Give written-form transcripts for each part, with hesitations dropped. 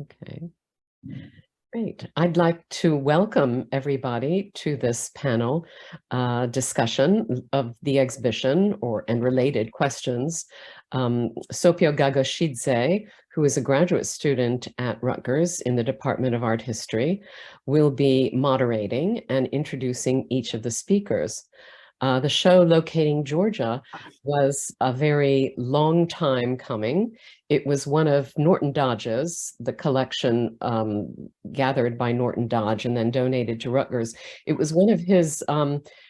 Okay, great. I'd like to welcome everybody to this panel discussion of the exhibition and related questions. Sopio Gagashidze, who is a graduate student at Rutgers in the Department of Art History, will be moderating and introducing each of the speakers. The show Locating Georgia was a very long time coming. It was one of Norton Dodge's, the collection gathered by Norton Dodge and then donated to Rutgers. It was one of his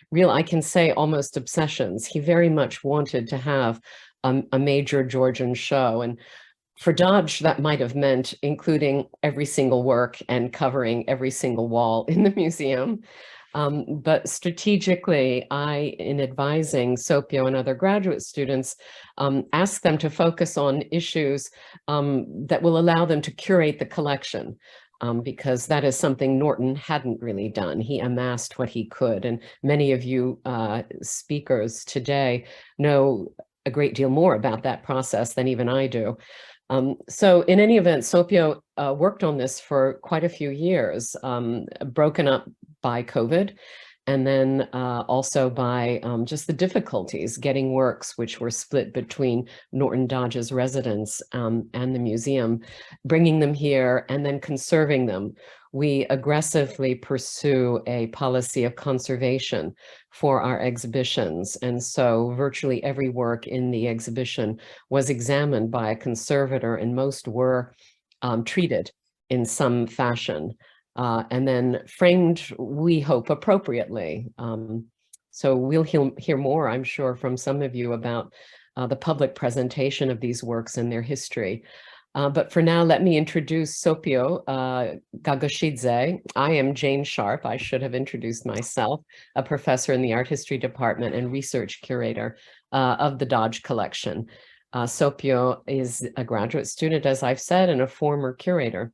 real, I can say, almost obsessions. He very much wanted to have a major Georgian show. And for Dodge, that might have meant including every single work and covering every single wall in the museum. But strategically, in advising Sopio and other graduate students, asked them to focus on issues that will allow them to curate the collection, because that is something Norton hadn't really done. He amassed what he could, and many of you speakers today know a great deal more about that process than even I do. So in any event, Sopio worked on this for quite a few years, broken up by COVID, and then also by just the difficulties getting works which were split between Norton Dodge's residence and the museum, bringing them here and then conserving them. We aggressively pursue a policy of conservation for our exhibitions. And so virtually every work in the exhibition was examined by a conservator, and most were treated in some fashion. And then framed, we hope, appropriately. So we'll hear more, I'm sure, from some of you about the public presentation of these works and their history. But for now, let me introduce Sopio Gagashidze. I am Jane Sharp. I should have introduced myself, a professor in the art history department and research curator of the Dodge collection. Sopio is a graduate student, as I've said, and a former curator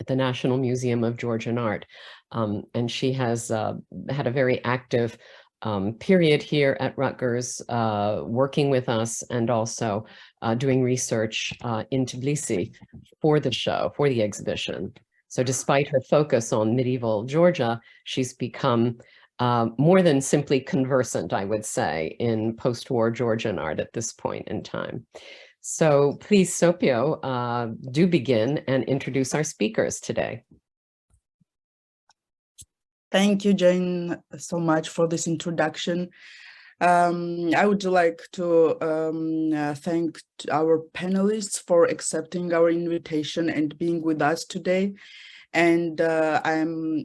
at the National Museum of Georgian Art. And she has had a very active period here at Rutgers, working with us and also doing research in Tbilisi for the show, for the exhibition. So despite her focus on medieval Georgia, she's become more than simply conversant, I would say, in post-war Georgian art at this point in time. So please, Sopio, do begin and introduce our speakers today. Thank you, Jane, so much for this introduction. I would like to thank our panelists for accepting our invitation and being with us today. And I'm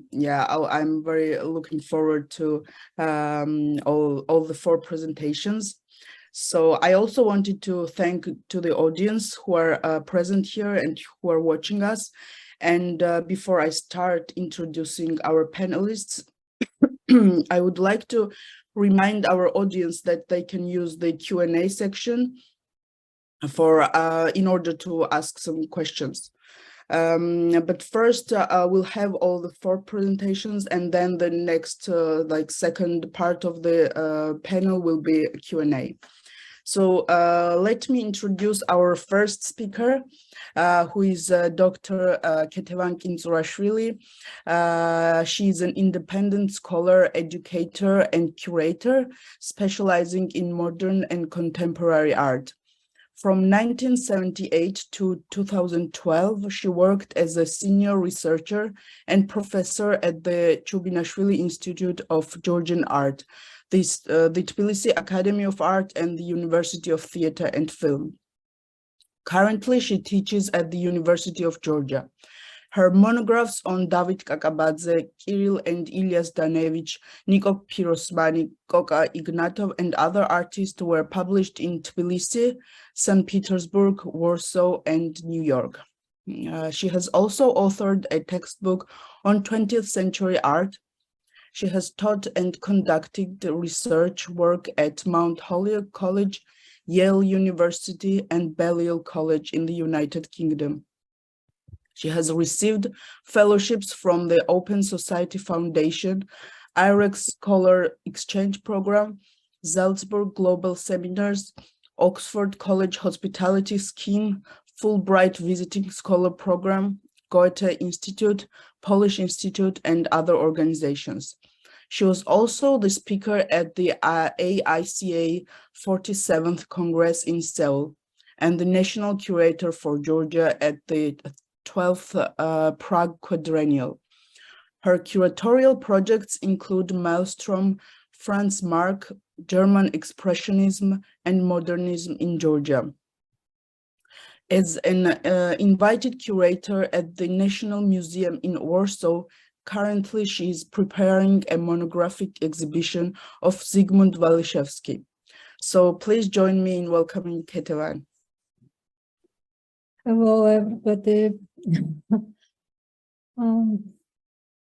very looking forward to all the 4 presentations. So I also wanted to thank to the audience who are present here and who are watching us. And before I start introducing our panelists, I would like to remind our audience that they can use the Q&A section for in order to ask some questions. But first, we'll have all the 4 presentations, and then the next second part of the panel will be a Q&A. So let me introduce our first speaker, who is Dr. Ketevan Kintsurashvili. She is an independent scholar, educator, and curator, specializing in modern and contemporary art. From 1978 to 2012, she worked as a senior researcher and professor at the Chubinashvili Institute of Georgian Art, the Tbilisi Academy of Art, and the University of Theatre and Film. Currently, she teaches at the University of Georgia. Her monographs on David Kakabadze, Kirill and Ilyas Danevich, Niko Pirosmani, Koka Ignatov, and other artists were published in Tbilisi, St. Petersburg, Warsaw, and New York. She has also authored a textbook on 20th century art. She has taught and conducted research work at Mount Holyoke College, Yale University, and Balliol College in the United Kingdom. She has received fellowships from the Open Society Foundation, IREX Scholar Exchange Program, Salzburg Global Seminars, Oxford College Hospitality Scheme, Fulbright Visiting Scholar Program, Goethe Institute, Polish Institute, and other organizations. She was also the speaker at the AICA 47th Congress in Seoul and the national curator for Georgia at the 12th Prague Quadrennial. Her curatorial projects include Maelstrom, Franz Marc, German Expressionism, and Modernism in Georgia. As an invited curator at the National Museum in Warsaw, currently she is preparing a monographic exhibition of Zygmunt Waliszewski. So please join me in welcoming Ketevan. Hello, everybody.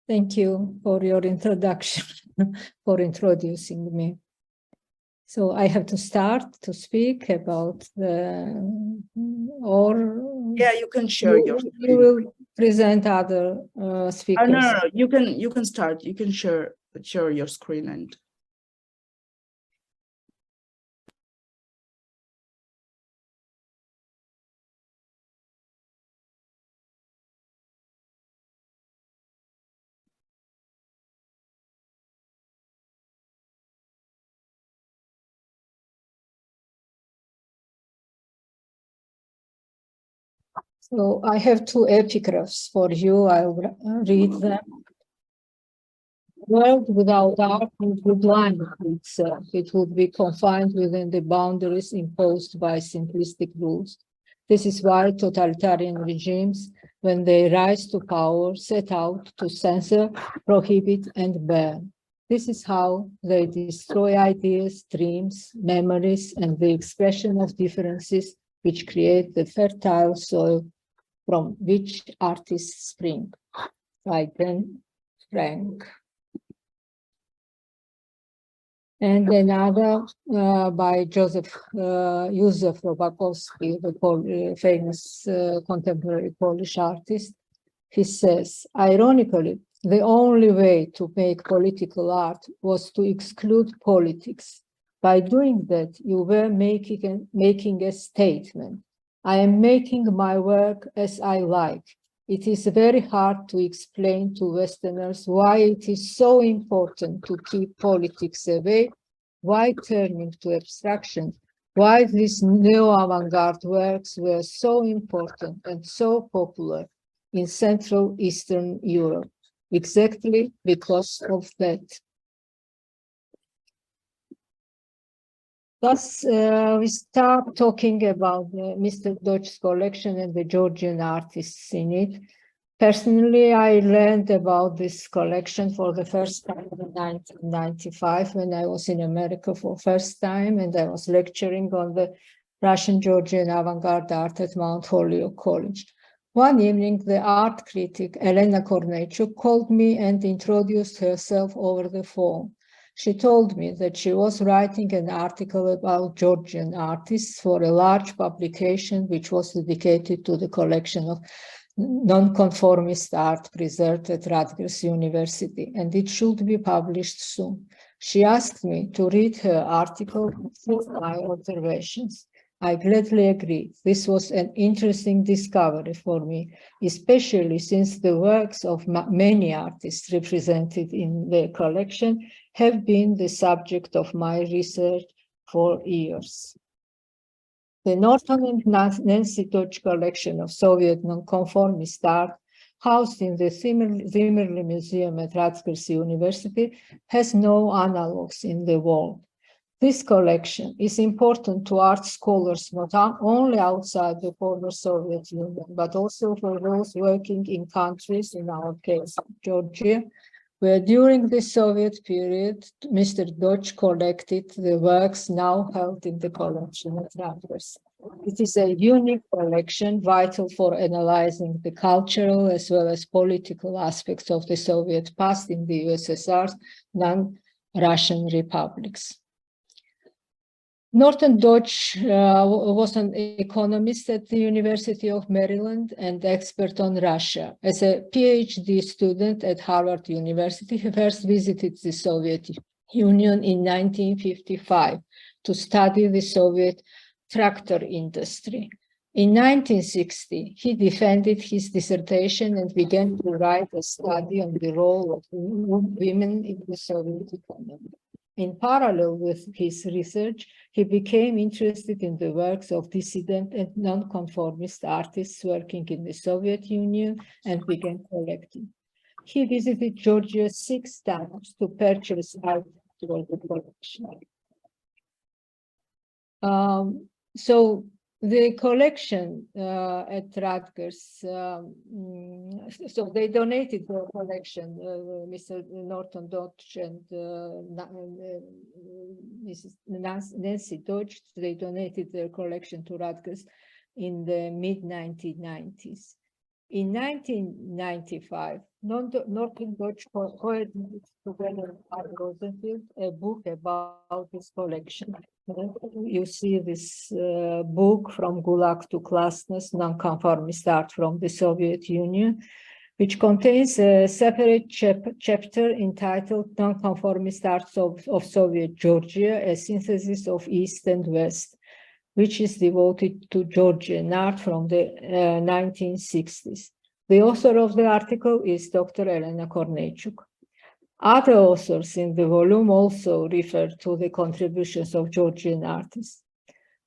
Thank you for your introduction, for introducing me. So I have to start to speak about the, or yeah, you can share your screen. You will present other speakers. No, you can start. You can share your screen and. So I have two epigraphs for you. I'll read them. World without art would lie itself. It would be confined within the boundaries imposed by simplistic rules. This is why totalitarian regimes, when they rise to power, set out to censor, prohibit, and ban. This is how they destroy ideas, dreams, memories, and the expression of differences which create the fertile soil from which artists spring. By Ben Frank. And another by Joseph Robakovsky, the famous contemporary Polish artist. He says, ironically, the only way to make political art was to exclude politics. By doing that, you were making a statement. I am making my work as I like. It is very hard to explain to Westerners why it is so important to keep politics away, why turning to abstraction, why these neo-avant-garde works were so important and so popular in Central Eastern Europe, exactly because of that. Thus, we start talking about Mr. Deutsch's collection and the Georgian artists in it. Personally, I learned about this collection for the first time in 1995 when I was in America for the first time, and I was lecturing on the Russian Georgian avant-garde art at Mount Holyoke College. One evening, the art critic, Irena called me and introduced herself over the phone. She told me that she was writing an article about Georgian artists for a large publication which was dedicated to the collection of nonconformist art preserved at Rutgers University, and it should be published soon. She asked me to read her article with my observations. I gladly agreed. This was an interesting discovery for me, especially since the works of many artists represented in the collection have been the subject of my research for years. The Norton and Nancy Deutsch collection of Soviet nonconformist art, housed in the Zimmerli Museum at Rutgers University, has no analogues in the world. This collection is important to art scholars not only outside the former Soviet Union, but also for those working in countries, in our case, Georgia, where during the Soviet period, Mr. Deutsch collected the works now held in the collection at Rutgers. It is a unique collection, vital for analyzing the cultural as well as political aspects of the Soviet past in the USSR's non-Russian republics. Norton Deutsch was an economist at the University of Maryland and expert on Russia. As a Ph.D. student at Harvard University, he first visited the Soviet Union in 1955 to study the Soviet tractor industry. In 1960, he defended his dissertation and began to write a study on the role of women in the Soviet economy. In parallel with his research, he became interested in the works of dissident and nonconformist artists working in the Soviet Union and began collecting. He visited Georgia 6 times to purchase art for the collection. So the collection at Rutgers, so they donated the collection, Mr. Norton Dodge and Mrs. Nancy Dodge, they donated their collection to Rutgers in the mid-1990s. In 1995, Norton Dodge co-edited together with Rosenfield a book about his collection. You see this book, From Gulag to Classness, Nonconformist Art from the Soviet Union, which contains a separate chapter entitled Nonconformist Arts of Soviet Georgia, a synthesis of East and West, which is devoted to Georgian art from the 1960s. The author of the article is Dr. Irena Korneychuk. Other authors in the volume also refer to the contributions of Georgian artists.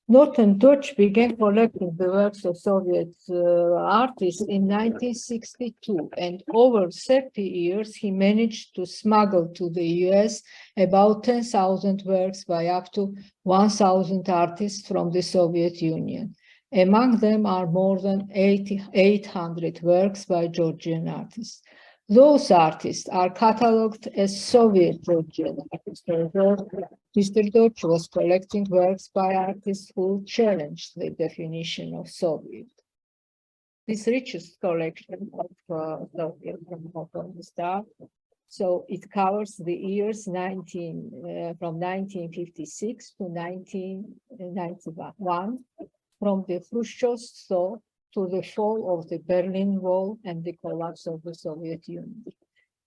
Norton Dodge began collecting the works of Soviet artists in 1962, and over 30 years he managed to smuggle to the US about 10,000 works by up to 1,000 artists from the Soviet Union. Among them are more than 800 works by Georgian artists. Those artists are catalogued as Soviet Georgian artists. Mr. Dodge was collecting works by artists who challenged the definition of Soviet. This richest collection of Soviet nonconformist art, so it covers the years from 1956 to 1991, from the Khrushchev's thaw to the fall of the Berlin Wall and the collapse of the Soviet Union.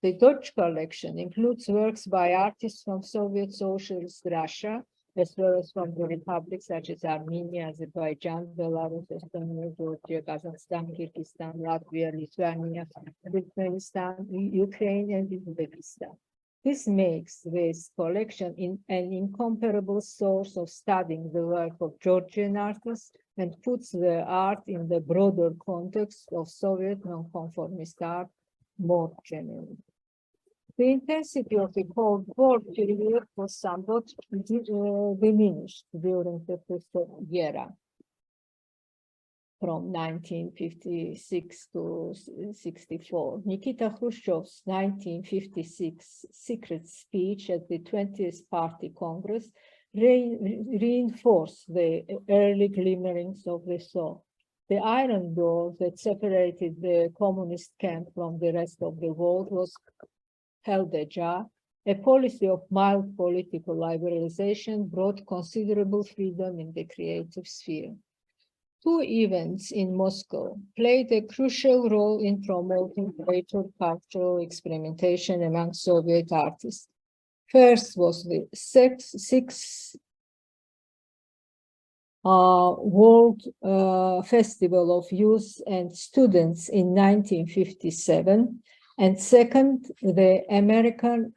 The Dodge collection includes works by artists from Soviet Socialist Russia, as well as from the republics such as Armenia, Azerbaijan, Belarus, Estonia, Georgia, Kazakhstan, Kyrgyzstan, Latvia, Lithuania, Turkmenistan, Ukraine, and Uzbekistan. This makes this collection an incomparable source of studying the work of Georgian artists and puts the art in the broader context of Soviet nonconformist art more generally. The intensity of the Cold War period was somewhat diminished during the Khrushchev era, from 1956 to 64. Nikita Khrushchev's 1956 secret speech at the 20th Party Congress reinforced the early glimmerings of the thaw. The iron door that separated the communist camp from the rest of the world was held ajar. A policy of mild political liberalization brought considerable freedom in the creative sphere. Two events in Moscow played a crucial role in promoting greater cultural experimentation among Soviet artists. First was the Sixth World Festival of Youth and Students in 1957, and second, the American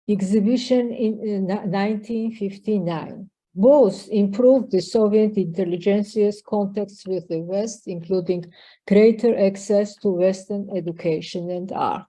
exhibition in 1959. Both improved the Soviet intelligentsia's contacts with the West, including greater access to Western education and art.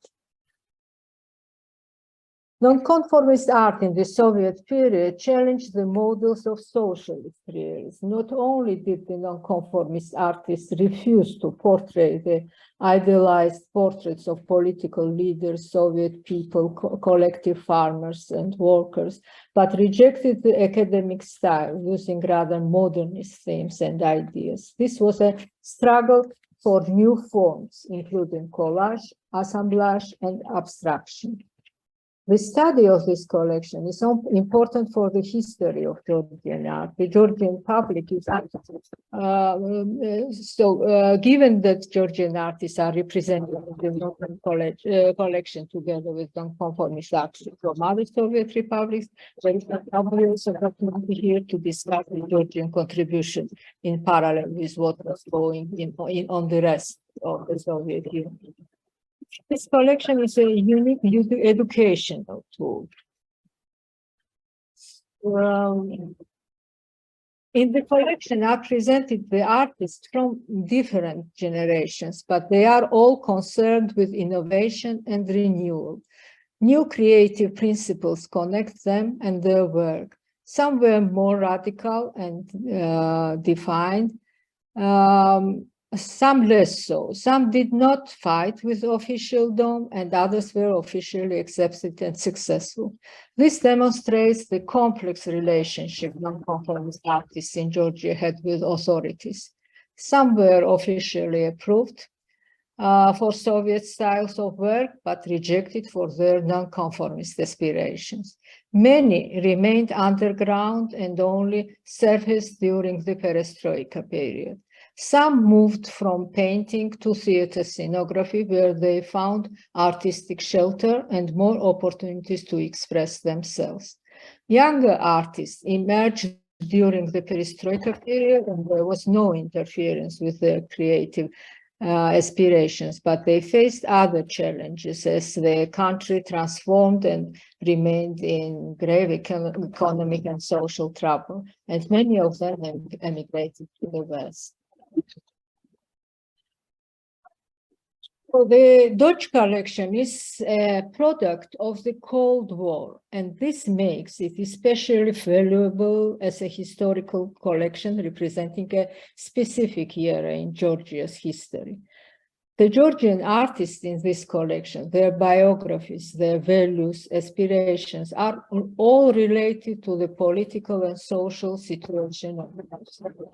Nonconformist art in the Soviet period challenged the models of socialist realism. Not only did the nonconformist artists refuse to portray the idealized portraits of political leaders, Soviet people, collective farmers and workers, but rejected the academic style, using rather modernist themes and ideas. This was a struggle for new forms, including collage, assemblage, and abstraction. The study of this collection is so important for the history of Georgian art. The Georgian public is given that Georgian artists are represented in the Norton collection together with nonconformist artists from other Soviet republics, there is an obvious opportunity here to discuss the Georgian contribution in parallel with what was going on the rest of the Soviet Union. This collection is a unique educational tool. In the collection are presented the artists from different generations, but they are all concerned with innovation and renewal. New creative principles connect them and their work. Some were more radical and defined, some less so. Some did not fight with officialdom, and others were officially accepted and successful. This demonstrates the complex relationship nonconformist artists in Georgia had with authorities. Some were officially approved for Soviet styles of work, but rejected for their nonconformist aspirations. Many remained underground and only surfaced during the perestroika period. Some moved from painting to theater scenography, where they found artistic shelter and more opportunities to express themselves. Younger artists emerged during the perestroika period, and there was no interference with their creative aspirations, but they faced other challenges as the country transformed and remained in grave economic and social trouble, and many of them emigrated to the West. So the Dodge collection is a product of the Cold War, and this makes it especially valuable as a historical collection representing a specific era in Georgia's history. The Georgian artists in this collection, their biographies, their values, aspirations are all related to the political and social situation of the country.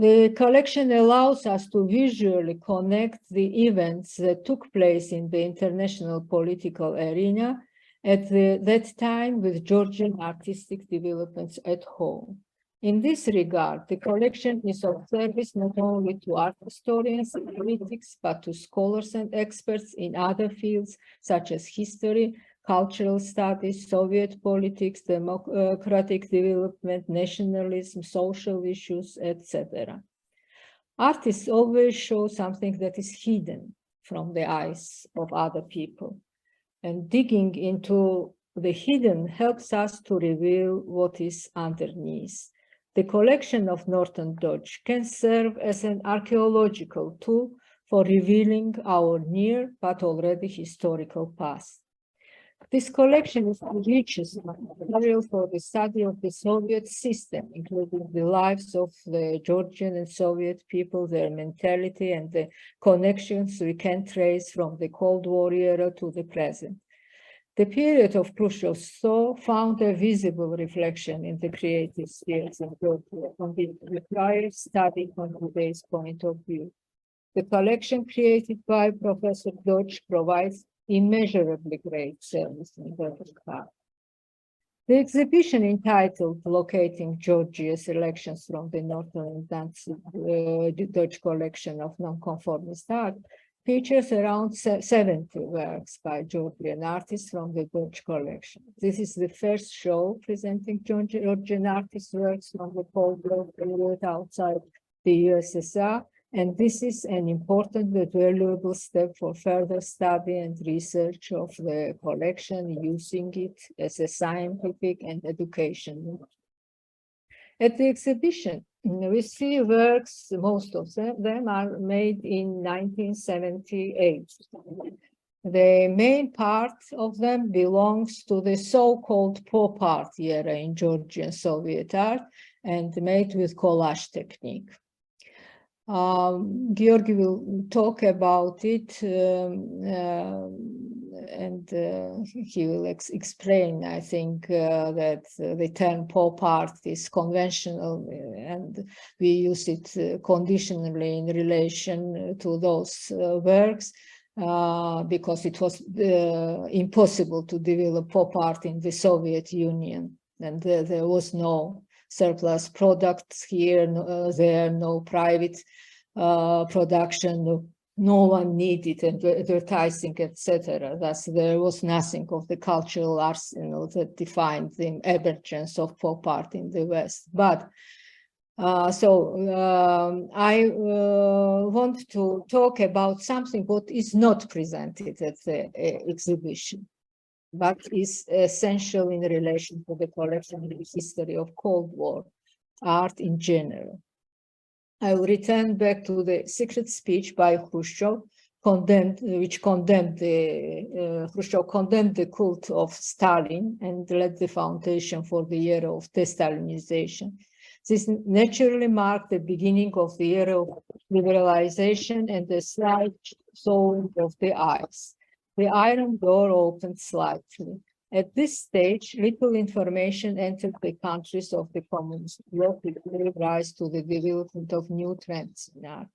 The collection allows us to visually connect the events that took place in the international political arena at that time with Georgian artistic developments at home. In this regard, the collection is of service not only to art historians and critics, but to scholars and experts in other fields such as history, cultural studies, Soviet politics, democratic development, nationalism, social issues, etc. Artists always show something that is hidden from the eyes of other people, and digging into the hidden helps us to reveal what is underneath. The collection of Norton Dodge can serve as an archaeological tool for revealing our near but already historical past. This collection is the richest material for the study of the Soviet system, including the lives of the Georgian and Soviet people, their mentality, and the connections we can trace from the Cold War era to the present. The period of Khrushchev's thaw found a visible reflection in the creative spheres in Georgia, and it requires study from today's point of view. The collection created by Professor Dodge provides immeasurably great service in Georgian art. The exhibition entitled Locating Georgia Selections from the Norton and Dodge collection of nonconformist art features around 70 works by Georgian artists from the Dodge collection. This is the first show presenting Georgian artists' works from the Cold War period outside the USSR, and this is an important but valuable step for further study and research of the collection, using it as a scientific and educational. At the exhibition, we see works, most of them are made in 1978. The main part of them belongs to the so-called Pop-Art era in Georgian Soviet art and made with collage technique. Giorgi will talk about it and he will explain, I think, that the term pop art is conventional and we use it conditionally in relation to those works. because it was impossible to develop pop art in the Soviet Union, and there was no surplus products here, there, no private production, no one needed advertising, etc. Thus, there was nothing of the cultural arsenal that defined the emergence of pop art in the West. But I want to talk about something what is not presented at the exhibition, but is essential in relation to the collection and the history of Cold War art in general. I will return back to the secret speech by Khrushchev, Khrushchev condemned the cult of Stalin and laid the foundation for the era of de-Stalinization. This naturally marked the beginning of the era of liberalization and the slight thawing of the ice. The iron door opened slightly. At this stage, little information entered the countries of the communist bloc, which gave rise to the development of new trends in art.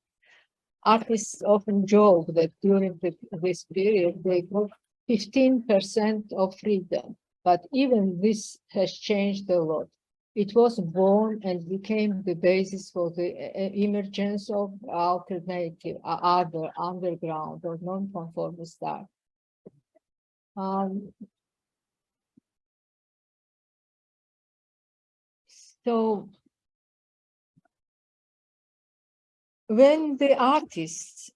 Artists often joke that during this period, they got 15% of freedom, but even this has changed a lot. It was born and became the basis for the emergence of alternative, other underground or non-conformist art. So when the artist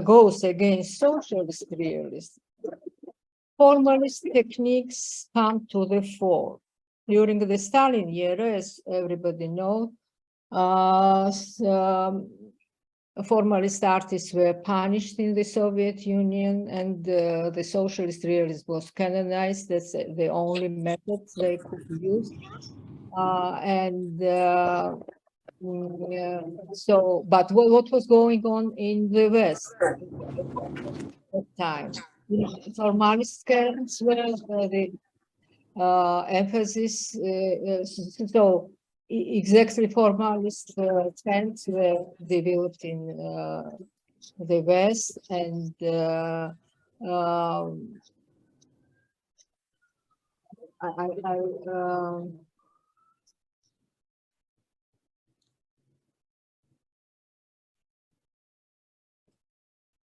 goes against socialist realists, formalist techniques come to the fore. During the Stalin era, as everybody knows, formalist artists were punished in the Soviet Union, and the socialist realism was canonized. That's the only method they could use. But what was going on in the West at that time? Formalist scales were the emphasis. So exactly formalist trends were developed in the West, and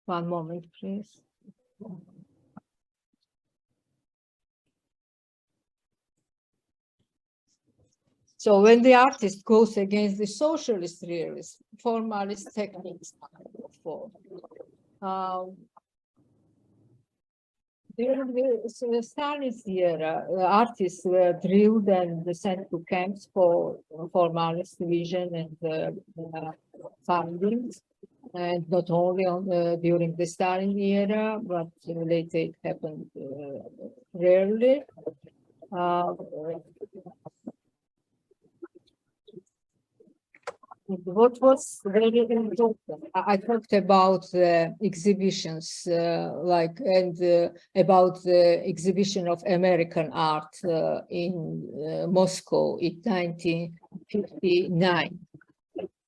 one moment, please. So when the artist goes against the socialist realists, formalist techniques for during the Stalinist era, artists were drilled and sent to camps for formalist vision and findings. And not only during the Stalin era, but later it happened rarely. What was very important, I talked about the exhibitions, about the exhibition of American art in Moscow in 1959.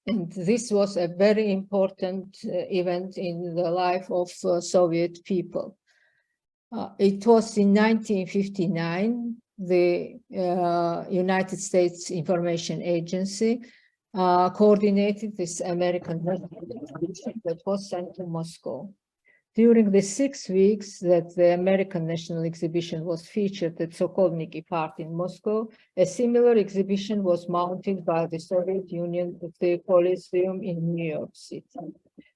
And this was a very important event in the life of Soviet people. It was in 1959, the United States Information Agency coordinated this American exhibition that was sent to Moscow. During the 6 weeks that the American National Exhibition was featured at Sokolniki Park in Moscow, a similar exhibition was mounted by the Soviet Union at the Coliseum in New York City.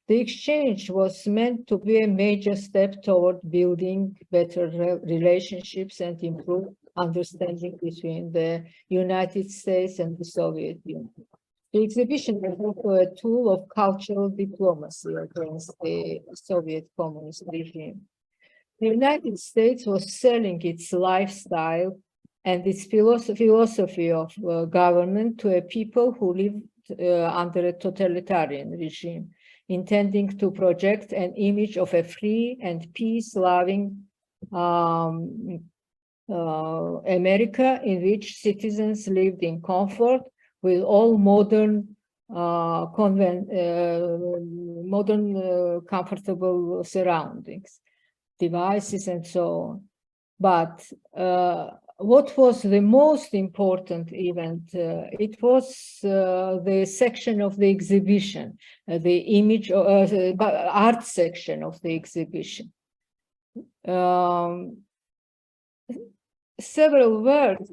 The exchange was meant to be a major step toward building better relationships and improved understanding between the United States and the Soviet Union. The exhibition was also a tool of cultural diplomacy against the Soviet communist regime. The United States was selling its lifestyle and its philosophy of government to a people who lived under a totalitarian regime, intending to project an image of a free and peace-loving America in which citizens lived in comfort with all modern modern comfortable surroundings, devices, and so on. But what was the most important event? It was the section of the exhibition, the image art section of the exhibition. Several works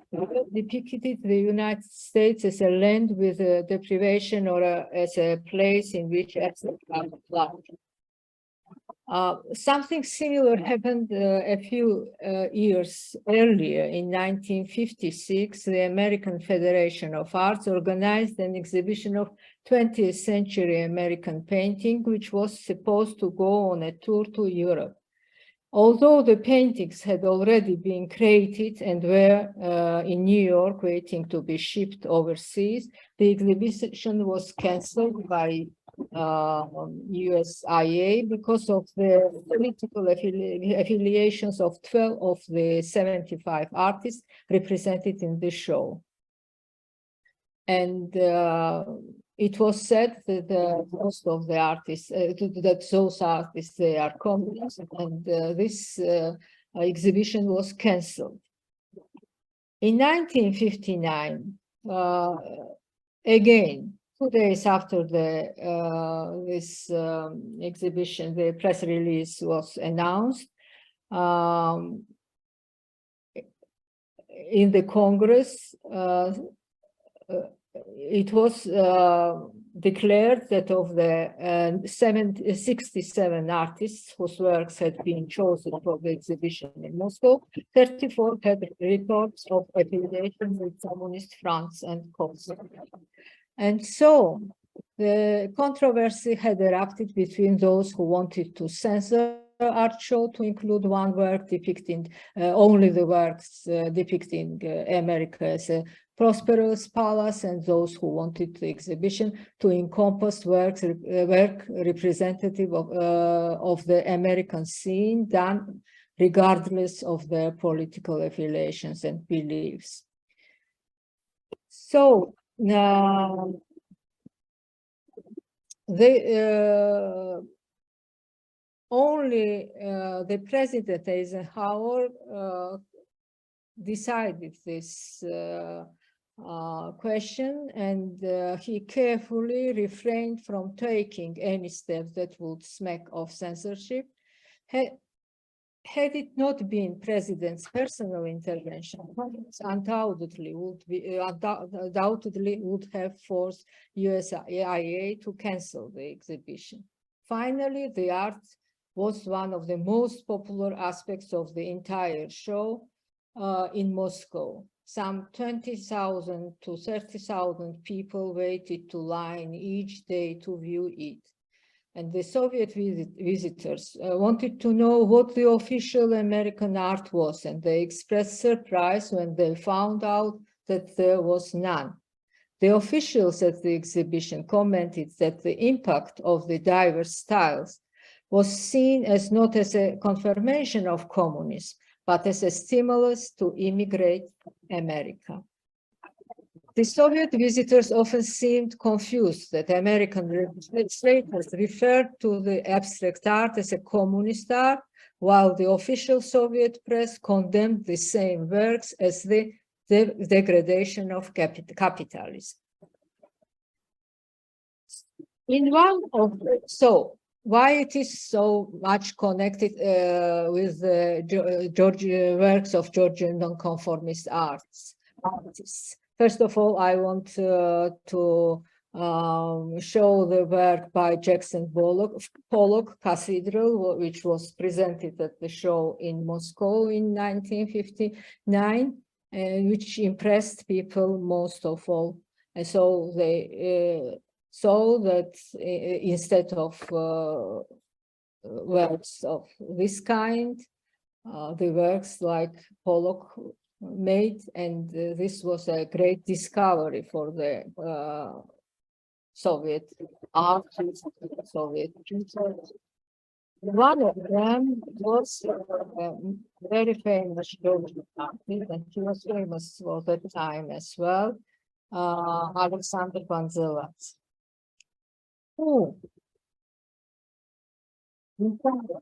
depicted the United States as a land with a deprivation or as a place in which abstract art flourished. Something similar happened a few years earlier. In 1956, the American Federation of Arts organized an exhibition of 20th century American painting, which was supposed to go on a tour to Europe. Although the paintings had already been created and were in New York waiting to be shipped overseas, the exhibition was canceled by USIA because of the political affiliations of 12 of the 75 artists represented in the show. And it was said that most of the artists, that those artists, they are communists, and this exhibition was cancelled. In 1959, again, 2 days after this exhibition, the press release was announced in the Congress. It was declared that of the 67 artists whose works had been chosen for the exhibition in Moscow, 34 had reports of affiliation with Communist fronts and causes. And so the controversy had erupted between those who wanted to censor art show to include one work depicting only the works depicting America as a prosperous palace, and those who wanted the exhibition to encompass work representative of the American scene done regardless of their political affiliations and beliefs. So only the President Eisenhower decided this question, and he carefully refrained from taking any steps that would smack of censorship. Had it not been President's personal intervention, Congress undoubtedly would have forced USIA to cancel the exhibition. Finally, the art was one of the most popular aspects of the entire show in Moscow. Some 20,000 to 30,000 people waited to line each day to view it. And the Soviet visitors wanted to know what the official American art was, and they expressed surprise when they found out that there was none. The officials at the exhibition commented that the impact of the diverse styles was seen as not as a confirmation of communism, but as a stimulus to immigrate America. The Soviet visitors often seemed confused that American legislators referred to the abstract art as a communist art, while the official Soviet press condemned the same works as the degradation of capitalism. In one of why it is so much connected with the works of Georgian nonconformist artists? First of all, I want to show the work by Jackson Pollock, Cathedral, which was presented at the show in Moscow in 1959, which impressed people most of all. And so they saw that instead of works of this kind, the works like Pollock made, and this was a great discovery for the Soviet art, Soviet culture. One of them was a very famous Georgian artist, and he was famous for that time as well, Alexander Vanzelat. who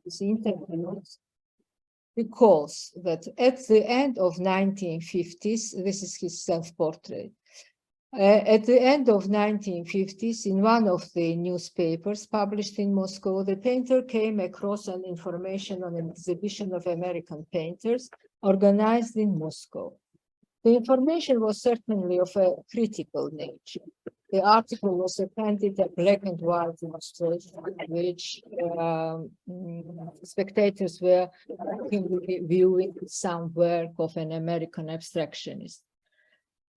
this interview recalls that at the end of 1950s, this is his self-portrait. At the end of 1950s, in one of the newspapers published in Moscow, the painter came across an information on an exhibition of American painters organized in Moscow. The information was certainly of a critical nature. The article was appended a black and white illustration, which spectators were viewing some work of an American abstractionist.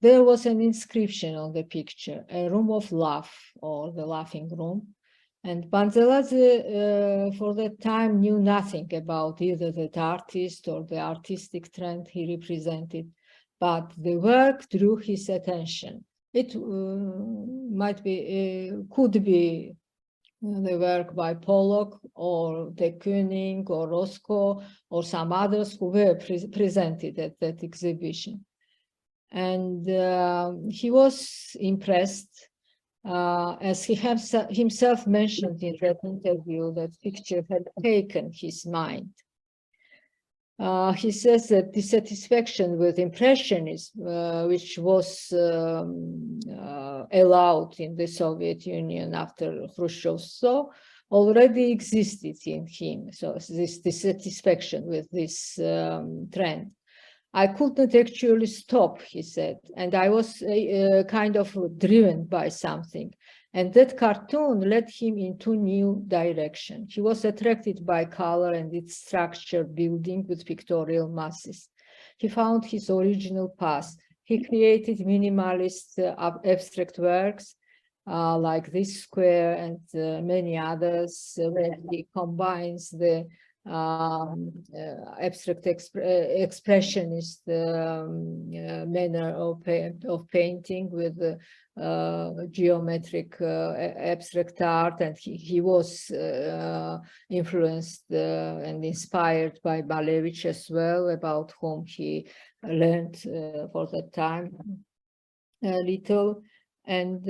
There was an inscription on the picture, a room of laugh, or the laughing room. And Banzeladze, for that time, knew nothing about either that artist or the artistic trend he represented, but the work drew his attention. It could be the work by Pollock or de Kooning or Roscoe or some others who were presented at that exhibition. And he was impressed, as he himself mentioned in that interview, that picture had taken his mind. He says that dissatisfaction with impressionism, which was allowed in the Soviet Union after Khrushchev's thaw, already existed in him. So this dissatisfaction with this trend. I could not actually stop, he said, and I was kind of driven by something. And that cartoon led him into new direction. He was attracted by color and its structured building with pictorial masses. He found his original path. He created minimalist abstract works like this square and many others, where he combines the abstract expressionist manner of painting with geometric abstract art, and he was influenced and inspired by Malevich as well, about whom he learned for that time a little. And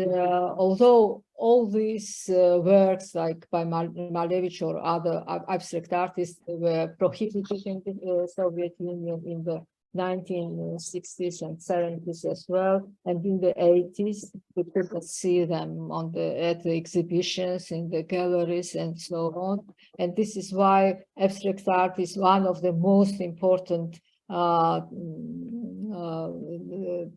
although all these works, like by Malevich or other abstract artists, were prohibited in the Soviet Union in the 1960s and 70s as well, and in the 80s, we could see them at the exhibitions, in the galleries, and so on. And this is why abstract art is one of the most important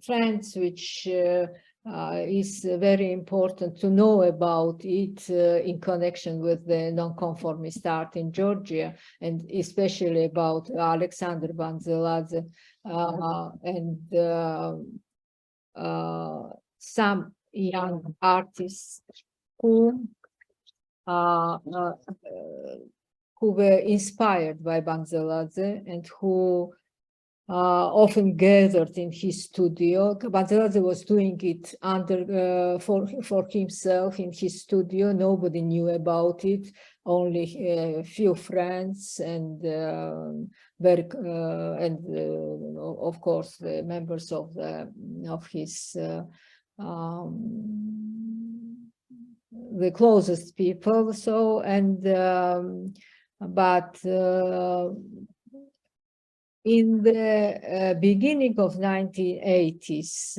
trends, which is very important to know about it in connection with the nonconformist art in Georgia, and especially about Alexander Banzeladze and some young artists who were inspired by Banzeladze and who often gathered in his studio. Banzeladze was doing it for himself in his studio. Nobody knew about it, only a few friends and of course the members of his the closest people. So in the beginning of 1980s,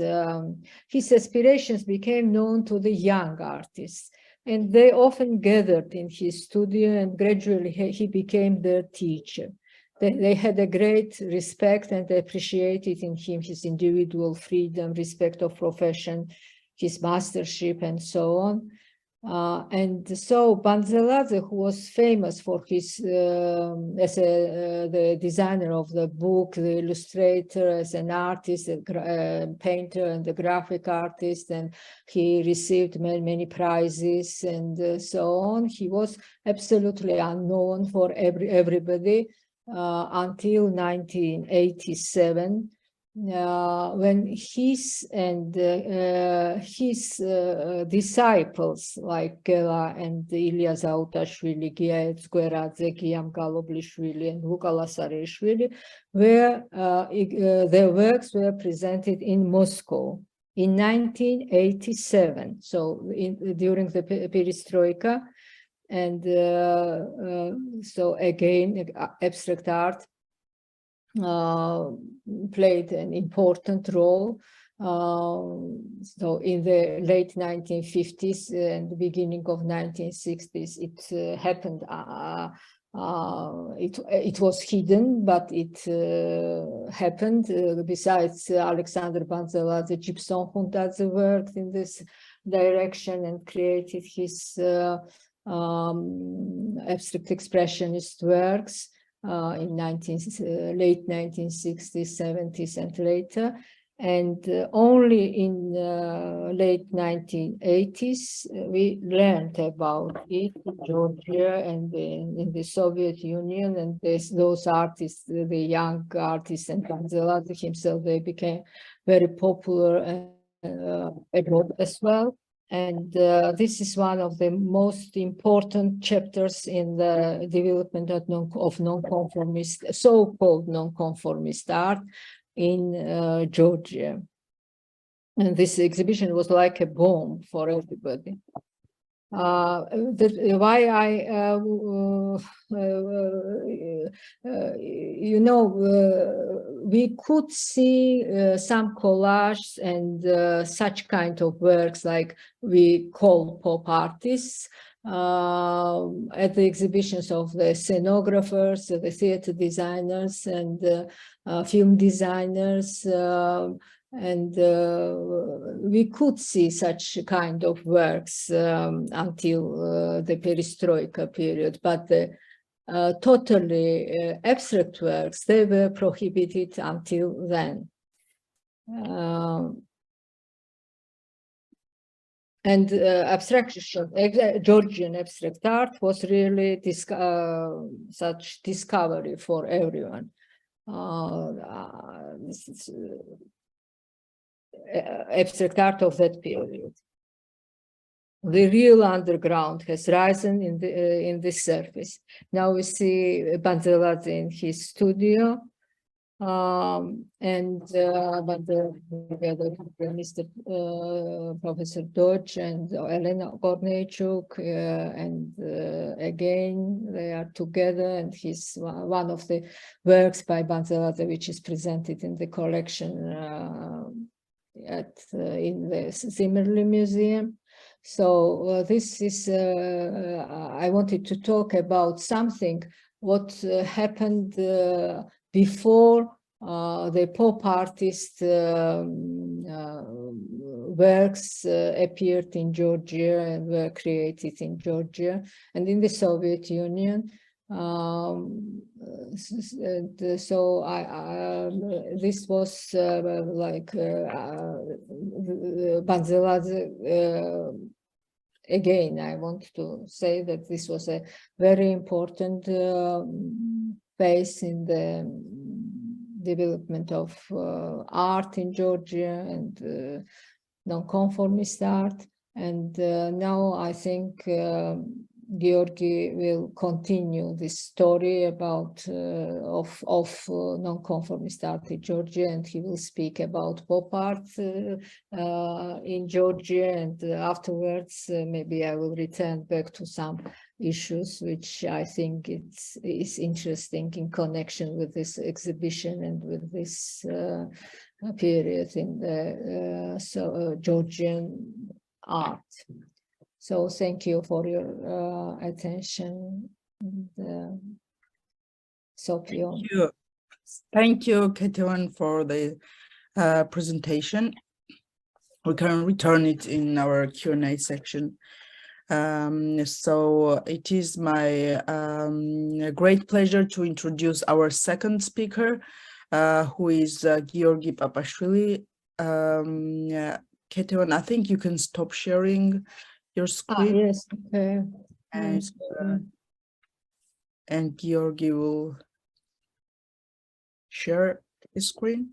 his aspirations became known to the young artists, and they often gathered in his studio, and gradually he became their teacher. They had a great respect and appreciated in him his individual freedom, respect of profession, his mastership, and so on. And so Banzeladze, who was famous for his as the designer of the book, the illustrator, as an artist, a painter, and a graphic artist, and he received many prizes and so on. He was absolutely unknown for everybody until 1987. When his disciples like Gela and Ilya Zautashvili, Gia Etzgueradze, Guillaume Galoblishvili, and Luka Lasarishvili, their works were presented in Moscow in 1987. So during the perestroika. And so again, abstract art played an important role. So in the late 1950s and the beginning of 1960s, it happened. It was hidden, but it happened. Besides Alexander Banzeladze, Gibson Huntadze worked in this direction and created his abstract expressionist works in late 1960s, 70s, and later. And only in late 1980s, we learned about it in Georgia and in the Soviet Union. And those artists, the young artists and Banzeladze himself, they became very popular abroad as well. And this is one of the most important chapters in the development of nonconformist, so-called nonconformist art in Georgia. And this exhibition was like a bomb for everybody. Why we could see some collages and such kind of works like we call pop artists at the exhibitions of the scenographers, the theater designers, and film designers. And we could see such kind of works until the perestroika period, but the totally abstract works, they were prohibited until then. And abstraction, Georgian abstract art was really such discovery for everyone. Abstract art of that period. The real underground has risen in the surface. Now we see Banzeladze in his studio, and together with Mr. Professor Dodge and Irena Gorneychuk, and again they are together, and he's one of the works by Banzeladze which is presented in the collection in the Zimmerli Museum. So this is, I wanted to talk about something, what happened before the pop artist works appeared in Georgia and were created in Georgia and in the Soviet Union. So this was like Banzeladze. Again, I want to say that this was a very important phase in the development of art in Georgia and nonconformist art. And now I think Giorgi will continue this story about of nonconformist art in Georgia, and he will speak about pop art in Georgia, and afterwards maybe I will return back to some issues which I think is interesting in connection with this exhibition and with this period in the Georgian art. So thank you for your attention. Thank you, Ketevan, for the presentation. We can return it in our Q&A section. So it is my great pleasure to introduce our second speaker, who is Giorgi Papashvili. Ketevan, I think you can stop sharing your screen. Yes, okay. And Giorgi will share his screen.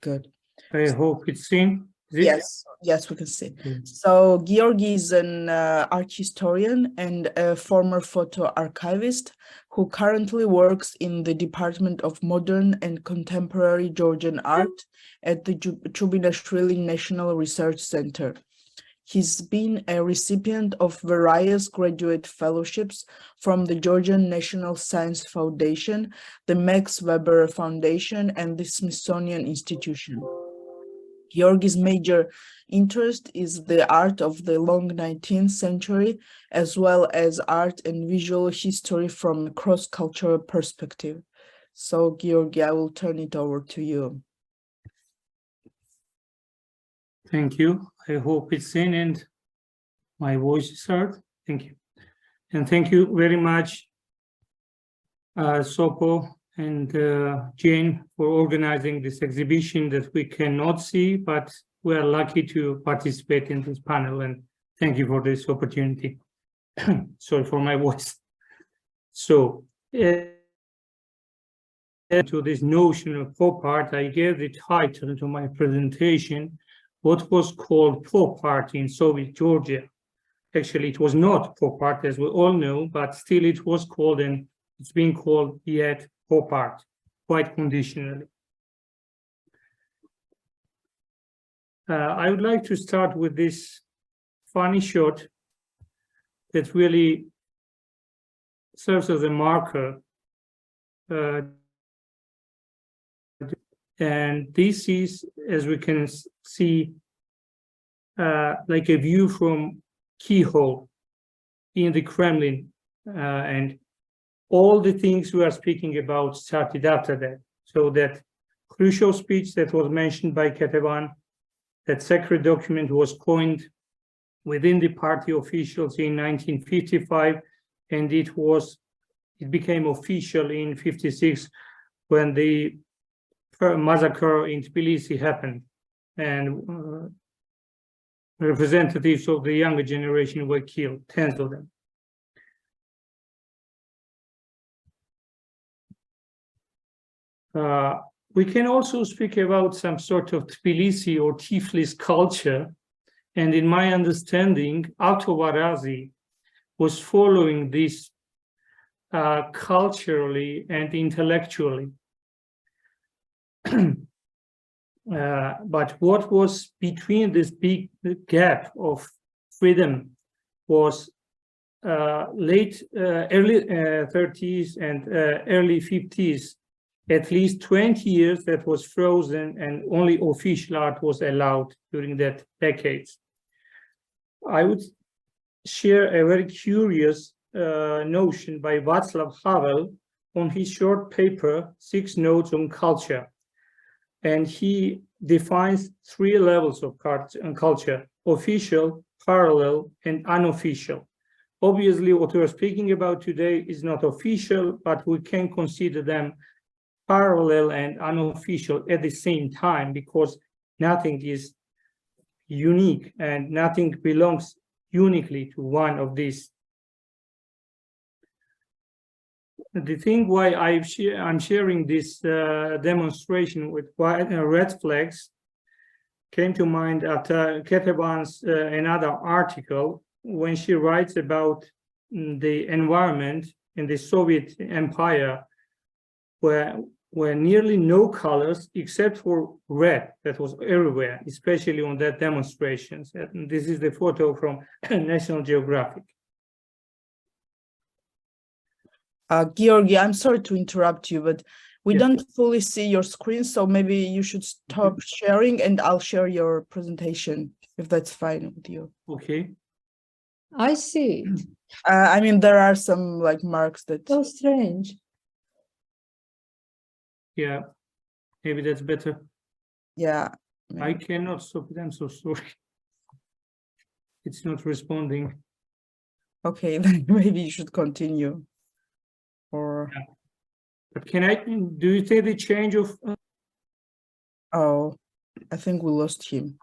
Good. I hope it's seen. Yes, we can see. So Giorgi is an art historian and a former photo archivist who currently works in the Department of Modern and Contemporary Georgian Art at the Chubinashvili National Research Center. He's been a recipient of various graduate fellowships from the Georgian National Science Foundation, the Max Weber Foundation, and the Smithsonian Institution. Giorgi's major interest is the art of the long 19th century, as well as art and visual history from a cross-cultural perspective. So, Giorgi, I will turn it over to you. Thank you. I hope it's in and my voice is heard. Thank you. And thank you very much, Sopo and Jane, for organizing this exhibition that we cannot see, but we are lucky to participate in this panel, and thank you for this opportunity. Sorry for my voice. So, to this notion of pop art, I gave the title to my presentation, what was called pop art in Soviet Georgia. Actually, it was not pop art, as we all know, but still it was called, and it's being called yet pop art, quite conditionally. I would like to start with this funny shot that really serves as a marker. And this is, as we can see, like a view from keyhole in the Kremlin, and all the things we are speaking about started after that. So that crucial speech that was mentioned by Ketevan, that sacred document was coined within the party officials in 1955, and it became official in 56 when the massacre in Tbilisi happened, and representatives of the younger generation were killed, tens of them. We can also speak about some sort of Tbilisi or Tiflis culture, and in my understanding, Altovarazi was following this culturally and intellectually. But what was between this big gap of freedom was early 30s and early 50s, at least 20 years that was frozen, and only official art was allowed during that decades. I would share a very curious notion by Václav Havel on his short paper, 6 Notes on Culture. And he defines 3 levels of culture: official, parallel, and unofficial. Obviously, what we're speaking about today is not official, but we can consider them parallel and unofficial at the same time, because nothing is unique and nothing belongs uniquely to one of these. The thing why I'm sharing this demonstration with red flags came to mind after Ketevan's another article, when she writes about the environment in the Soviet Empire, where nearly no colors except for red that was everywhere, especially on that demonstrations. And this is the photo from National Geographic. Giorgi, I'm sorry to interrupt you, but we don't fully see your screen, so maybe you should stop sharing and I'll share your presentation, if that's fine with you. Okay. I see it. I mean, there are some like marks that... So strange. Yeah, maybe that's better. Yeah. I Maybe. cannot stop it, I'm so sorry. It's not responding. Okay, then maybe you should continue. Or... Yeah. But do you think the change of... Oh, I think we lost him.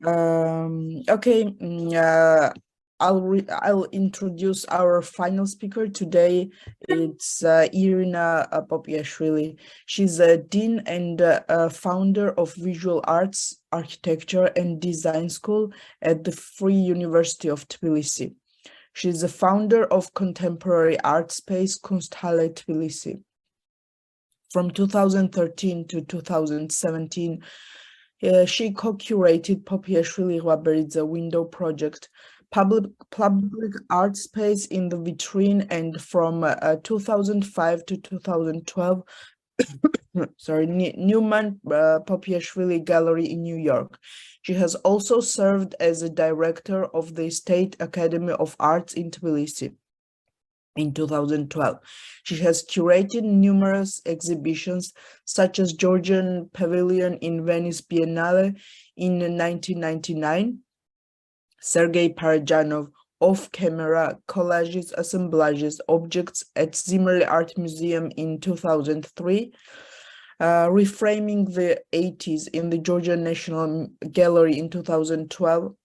Okay, I'll introduce our final speaker today. It's Irena Popiashvili. She's a dean and founder of Visual Arts, Architecture and Design School at the Free University of Tbilisi. She's the founder of contemporary art space Kunsthalle Tbilisi. From 2013 to 2017, she co-curated Popiashvili window project, public art space in the vitrine, and from 2005 to 2012, Newman Popiashvili Gallery in New York. She has also served as a director of the State Academy of Arts in Tbilisi. In 2012, she has curated numerous exhibitions, such as Georgian Pavilion in Venice Biennale in 1999, Sergei Parajanov off-camera collages, assemblages, objects at Zimmerli Art Museum in 2003, reframing the 80s in the Georgian National Gallery in 2012,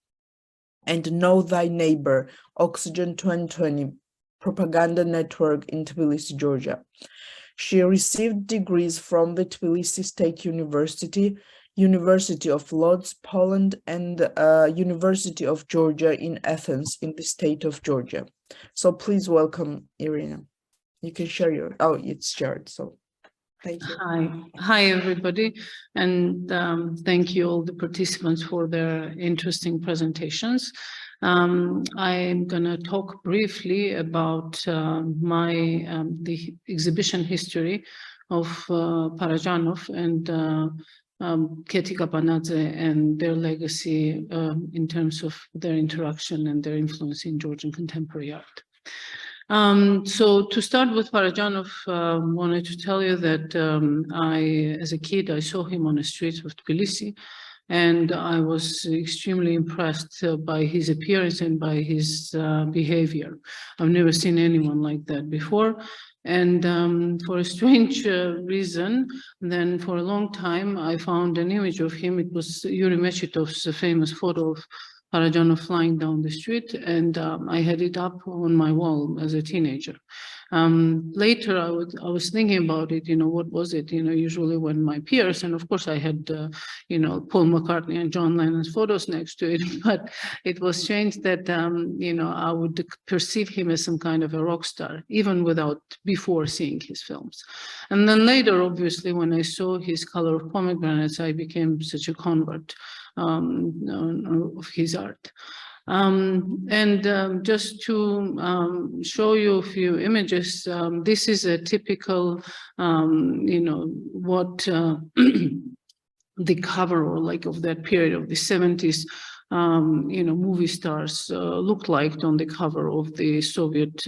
and Know Thy Neighbor, Oxygen 2020, Propaganda Network in Tbilisi, Georgia. She received degrees from the Tbilisi State University, University of Lodz, Poland, and University of Georgia in Athens in the state of Georgia. So please welcome Irena. You can share your, oh, it's shared, so thank you. Hi everybody, and thank you all the participants for their interesting presentations. I'm going to talk briefly about the exhibition history of Parajanov and Ketevan and their legacy in terms of their interaction and their influence in Georgian contemporary art. So to start with Parajanov, wanted to tell you that as a kid, I saw him on the streets of Tbilisi, and I was extremely impressed by his appearance and by his behavior. I've never seen anyone like that before. And for a strange reason, then for a long time, I found an image of him. It was Yuri Mechitov's famous photo of Parajanov flying down the street, and I had it up on my wall as a teenager. Later, I was thinking about it, what was it, usually when my peers, and of course I had, Paul McCartney and John Lennon's photos next to it, but it was strange that, I would perceive him as some kind of a rock star, even before seeing his films. And then later, obviously, when I saw his Color of Pomegranates, I became such a convert of his art. Just to show you a few images, this is a typical, what the cover or like of that period of the 70s, movie stars looked like on the cover of the Soviet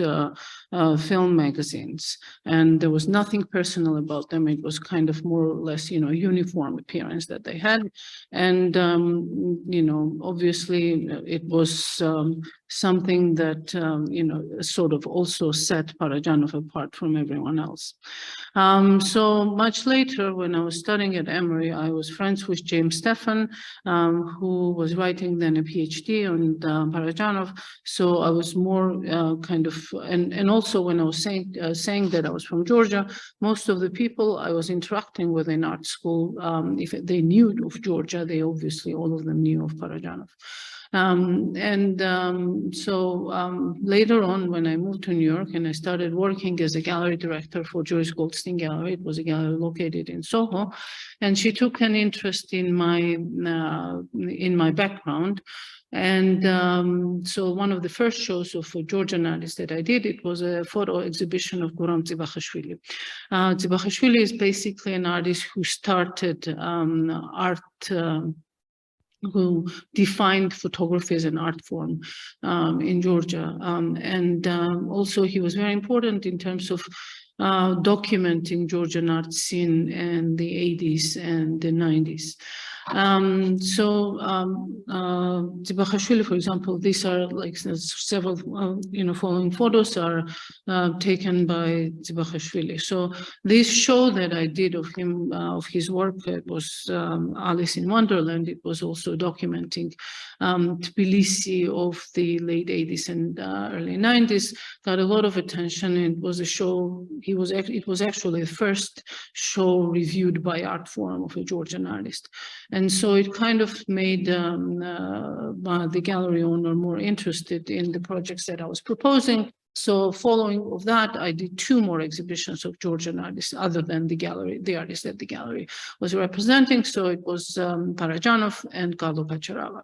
film magazines. And there was nothing personal about them. It was kind of more or less, uniform appearance that they had. And, obviously it was something that, sort of also set Parajanov apart from everyone else. So much later, when I was studying at Emory, I was friends with James Stephan, who was writing then a Ph.D. on Parajanov. So I was more kind of, and also when I was saying that I was from Georgia, most of the people I was interacting with in art school, if they knew of Georgia, they obviously, all of them knew of Parajanov. So later on, when I moved to New York and I started working as a gallery director for Joyce Goldstein Gallery, it was a gallery located in Soho, and she took an interest in my background. And so one of the first shows of Georgian artists that I did, it was a photo exhibition of Guram Tbilisi. Tbilisi is basically an artist who started art, who defined photography as an art form in Georgia. Also he was very important in terms of documenting Georgian art scene in the 80s and the 90s. Tbilisi, for example, these are like several, following photos are taken by Tbilisi. So this show that I did of him, of his work, it was Alice in Wonderland. It was also documenting Tbilisi of the late 80s and early 90s. Got a lot of attention. It was a show. It was actually the first show reviewed by Art Forum of a Georgian artist. And so it kind of made the gallery owner more interested in the projects that I was proposing. So following of that, I did 2 more exhibitions of Georgian artists other than the gallery, the artists that the gallery was representing. So it was Parajanov and Carlo Pacharava.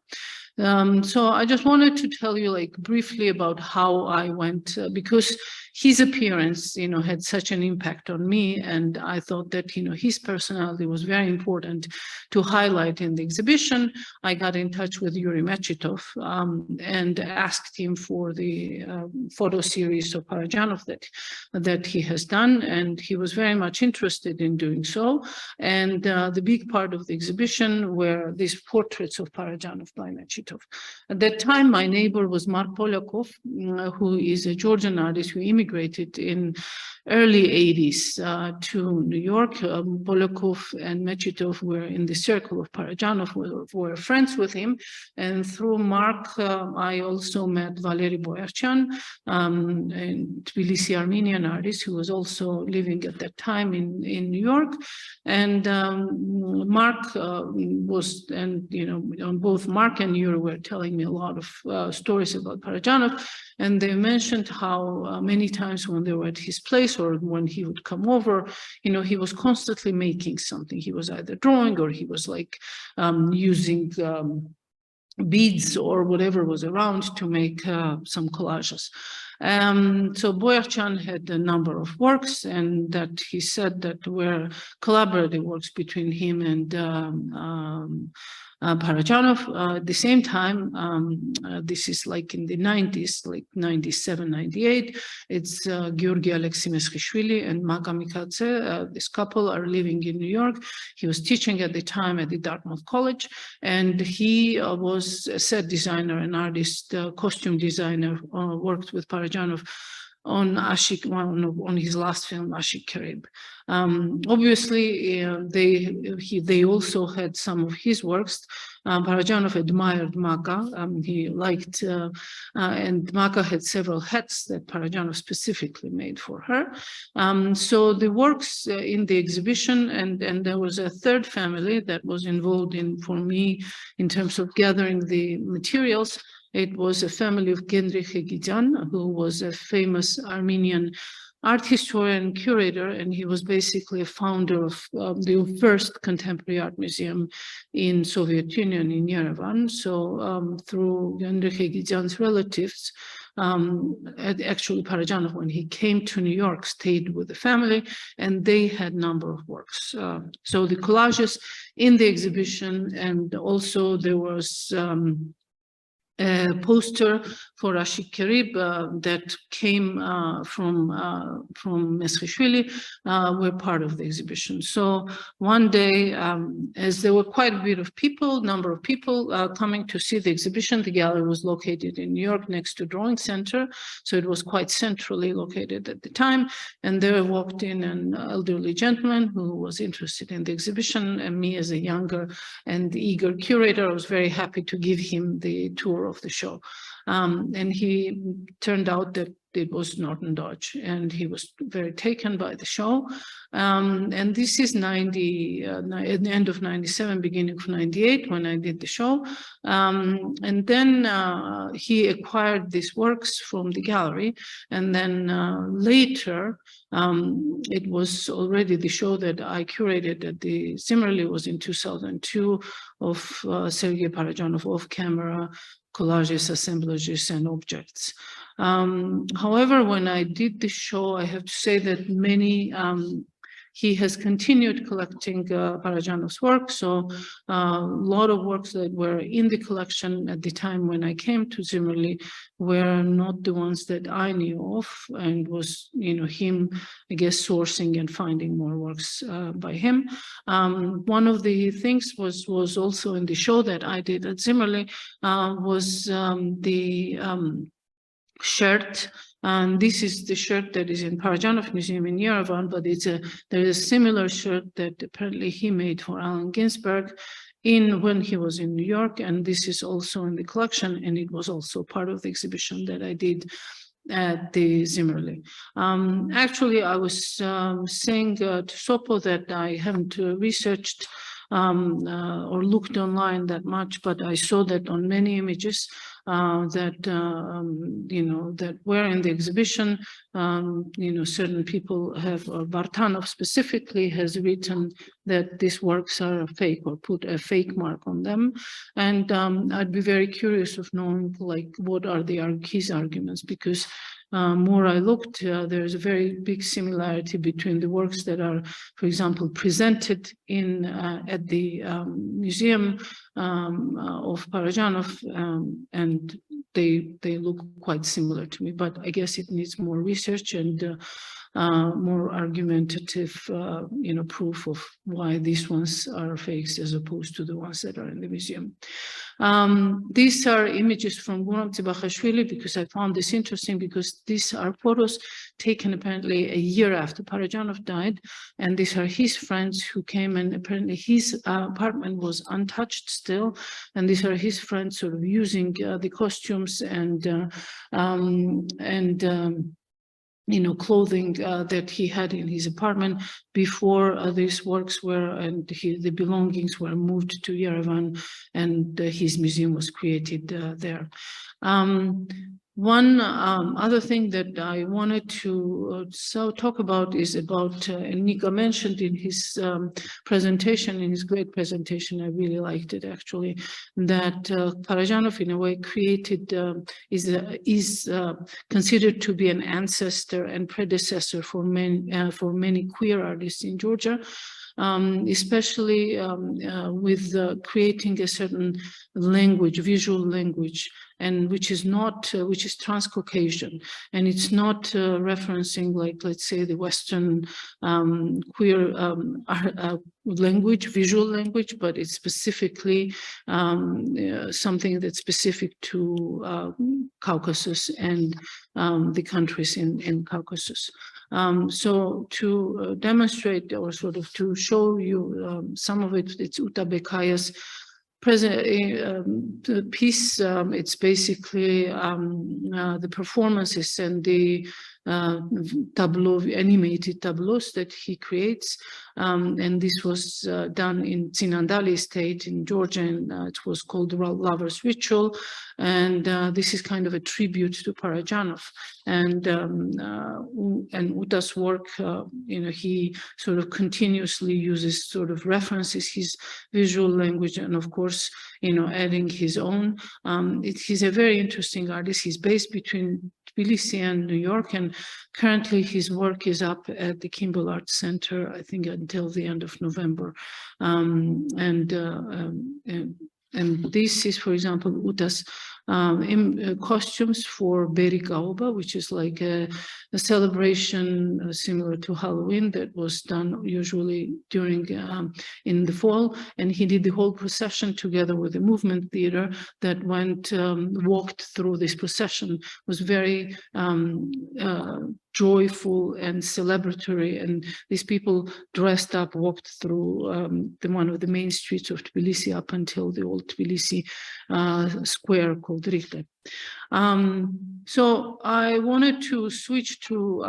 So I just wanted to tell you like briefly about how I went, because his appearance, you know, had such an impact on me. And I thought that, you know, his personality was very important to highlight in the exhibition. I got in touch with Yuri Mechitov and asked him for the photo series of Parajanov that he has done. And he was very much interested in doing so. And the big part of the exhibition were these portraits of Parajanov by Mechitov. At that time, my neighbor was Mark Polyakov, who is a Georgian artist who immigrated in early 80s to New York. Polyakov and Mechitov were in the circle of Parajanov, were friends with him. And through Mark, I also met Valery Boyarchan, a Tbilisi Armenian artist who was also living at that time in New York. And Mark was, and you know, both Mark and Yuri were telling me a lot of stories about Parajanov, and they mentioned how many times when they were at his place or when he would come over, you know, he was constantly making something. He was either drawing or he was like using beads or whatever was around to make some collages. So Boyarchan had a number of works, and that he said that were collaborative works between him and Parajanov. At the same time, this is like in the 90s, like 97, 98, it's Giorgi Alexei and Maga Mikadze. This couple are living in New York. He was teaching at the time at the Dartmouth College, and he was a set designer, an artist, costume designer, worked with Parajanov on on his last film, Ashik Karib. Obviously, they also had some of his works. Parajanov admired Maga. He liked, and Maga had several hats that Parajanov specifically made for her. So the works in the exhibition, and there was a third family that was involved in, for me, in terms of gathering the materials. It was a family of Gendrikh Hegidian, who was a famous Armenian art historian, curator, and he was basically a founder of the first contemporary art museum in Soviet Union in Yerevan. So through Gendrikh Hegidian's relatives, actually Parajanov, when he came to New York, stayed with the family, and they had a number of works. So the collages in the exhibition, and also there was a poster for Ashik Karib that came from Meskhishvili were part of the exhibition. So one day, as there were quite a bit of people, number of people coming to see the exhibition, the gallery was located in New York next to Drawing Center. So it was quite centrally located at the time. And there walked in an elderly gentleman who was interested in the exhibition, and me as a younger and eager curator, I was very happy to give him the tour of the show. And he turned out that it was Norton Dodge, and he was very taken by the show. And this is at the end of 97, beginning of 98, when I did the show. And then he acquired these works from the gallery. And then later, it was already the show that I curated at the Zimmerli was in 2002 of Sergei Parajanov off-camera collages, assemblages, and objects. However, when I did the show, I have to say that he has continued collecting Parajanov's work. So a lot of works that were in the collection at the time when I came to Zimmerli were not the ones that I knew of, and was, you know, him, I guess, sourcing and finding more works by him. One of the things was also in the show that I did at Zimmerli was the shirt. And this is the shirt that is in Parajanov Museum in Yerevan, but there is a similar shirt that apparently he made for Allen Ginsberg when he was in New York, and this is also in the collection, and it was also part of the exhibition that I did at the Zimmerli. Actually, I was saying to Sopo that I haven't researched or looked online that much, but I saw that on many images that that were in the exhibition. Certain people have, Vartanov specifically has written that these works are fake or put a fake mark on them, and I'd be very curious of knowing what are his arguments, because more I looked, there's a very big similarity between the works that are, for example, presented in at the museum of Parajanov, and they look quite similar to me. But I guess it needs more research and more argumentative, proof of why these ones are fakes as opposed to the ones that are in the museum. These are images from Papashvili, because I found this interesting, because these are photos taken apparently a year after Parajanov died, and these are his friends who came, and apparently his apartment was untouched still, and these are his friends sort of using the costumes and clothing that he had in his apartment before these works were, and the belongings were moved to Yerevan, and his museum was created there. One other thing that I wanted to talk about is about, and Nika mentioned in his presentation, in his great presentation, I really liked it actually, that Parajanov in a way created, is considered to be an ancestor and predecessor for many queer artists in Georgia. Especially with creating a certain language, visual language, and which is Trans-Caucasian, and it's not referencing, like, let's say, the Western queer language, visual language, but it's specifically something that's specific to Caucasus and the countries in Caucasus. So to demonstrate, or sort of to show you some of it, it's Uta Bekaya's piece. It's basically the performances and the animated tableaus that he creates, and this was done in Tsinandali state in Georgia, and it was called Lover's Ritual, and this is kind of a tribute to Parajanov, and Uta's work, he sort of continuously uses sort of references his visual language, and of course, adding his own. He's a very interesting artist. He's based between Tbilisi and New York, and currently his work is up at the Kimball Arts Center, I think, until the end of November. And this is, for example, Uta's costumes for Beri Gaoba, which is like a celebration similar to Halloween that was done usually during in the fall, and he did the whole procession together with the movement theater that walked through this procession. It was very joyful and celebratory, and these people dressed up walked through one of the main streets of Tbilisi up until the old Tbilisi square called Rikle. So I wanted to switch to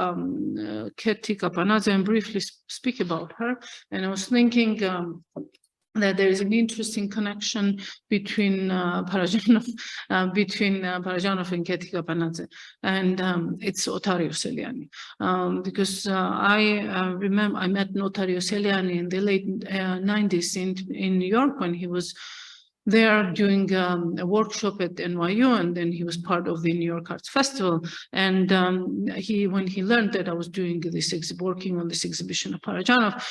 Keti Kapanadze and briefly speak about her, and I was thinking that there is an interesting connection between Parajanov and Keti Kapanadze, and it's Otario Seliani, because I remember I met Otario Seliani in the late 90s in New York when he was there doing a workshop at NYU, and then he was part of the New York Arts Festival. And when he learned that I was doing this, working on this exhibition of Parajanov,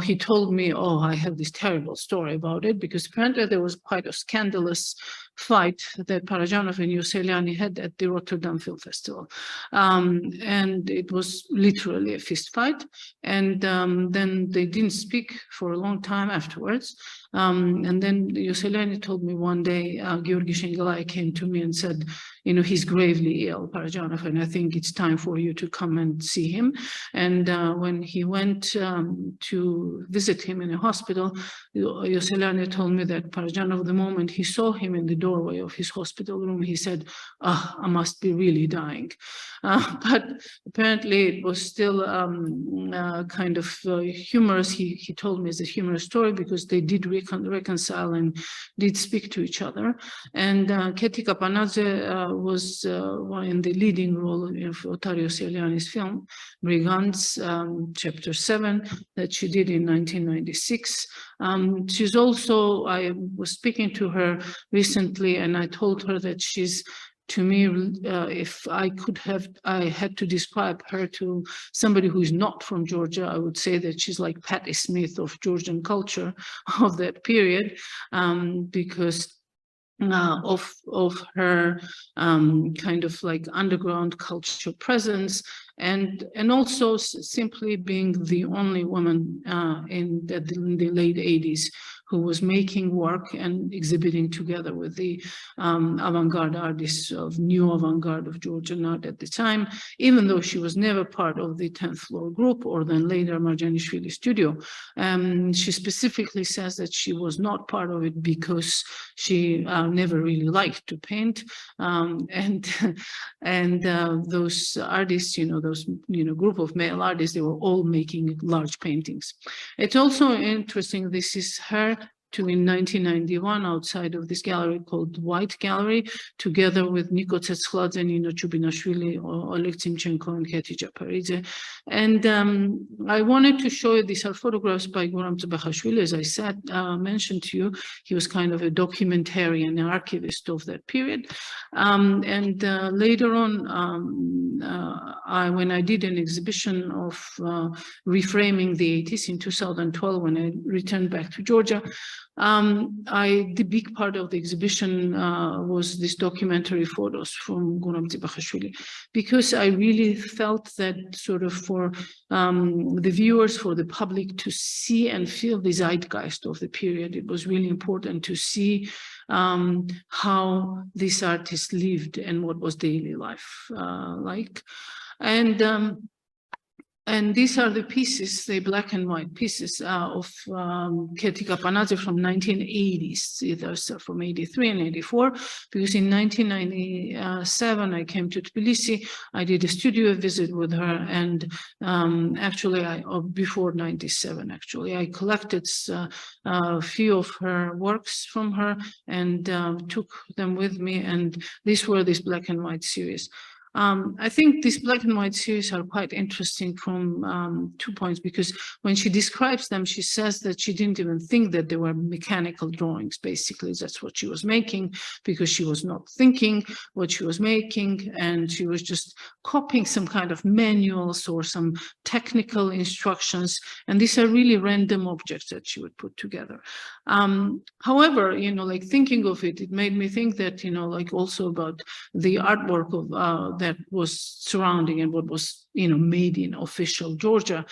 he told me, I have this terrible story about it, because apparently there was quite a scandalous fight that Parajanov and Seliani had at the Rotterdam Film Festival. And it was literally a fist fight. And then they didn't speak for a long time afterwards. And then Seliani told me one day, Giorgi Shengelai came to me and said, he's gravely ill, Parajanov, and I think it's time for you to come and see him. And when he went to visit him in a hospital, Seliani told me that Parajanov, the moment he saw him in the doorway of his hospital room. He said, "Ah, I must be really dying." But apparently it was still kind of humorous. He told me it's a humorous story because they did reconcile and did speak to each other. And Keti Kapanadze was in the leading role of Ottavio Seliani's film, Brigands, Chapter 7, that she did in 1996. She's also, I was speaking to her recently, and I told her that she's, to me, if I had to describe her to somebody who is not from Georgia, I would say that she's like Patti Smith of Georgian culture of that period, because of her kind of like underground culture presence, and also simply being the only woman in the late 80s who was making work and exhibiting together with the avant-garde artists of new avant-garde of Georgian art at the time, even though she was never part of the 10th floor group or then later Marjanishvili studio. She specifically says that she was not part of it because she never really liked to paint, and those artists, those group of male artists, they were all making large paintings. It's also interesting, this is her in 1991 outside of this gallery called White Gallery, together with Nikoloz and Nino Chubinashvili, Oleg Timchenko, and Keti Japaridze. And I wanted to show you, these are photographs by Guram Papashvili. As I said, mentioned to you, he was kind of a documentarian, an archivist of that period. And later on, when I did an exhibition of reframing the 80s in 2012, when I returned back to Georgia, the big part of the exhibition was this documentary photos from Guram Papashvili, because I really felt that sort of for the viewers, for the public to see and feel the zeitgeist of the period, it was really important to see how this artist lived and what was daily life like. And these are the pieces, the black and white pieces of Keti Kapanadze from 1980s, either from 83 and 84, because in 1997 I came to Tbilisi, I did a studio visit with her, and actually, before 97 actually, I collected a few of her works from her and took them with me, and these were this black and white series. I think these black and white series are quite interesting from 2 points, because when she describes them, she says that she didn't even think that they were mechanical drawings. Basically, that's what she was making, because she was not thinking what she was making, and she was just copying some kind of manuals or some technical instructions, and these are really random objects that she would put together. However, like thinking of it, it made me think that, like also about the artwork of that was surrounding and what was made in official Georgia,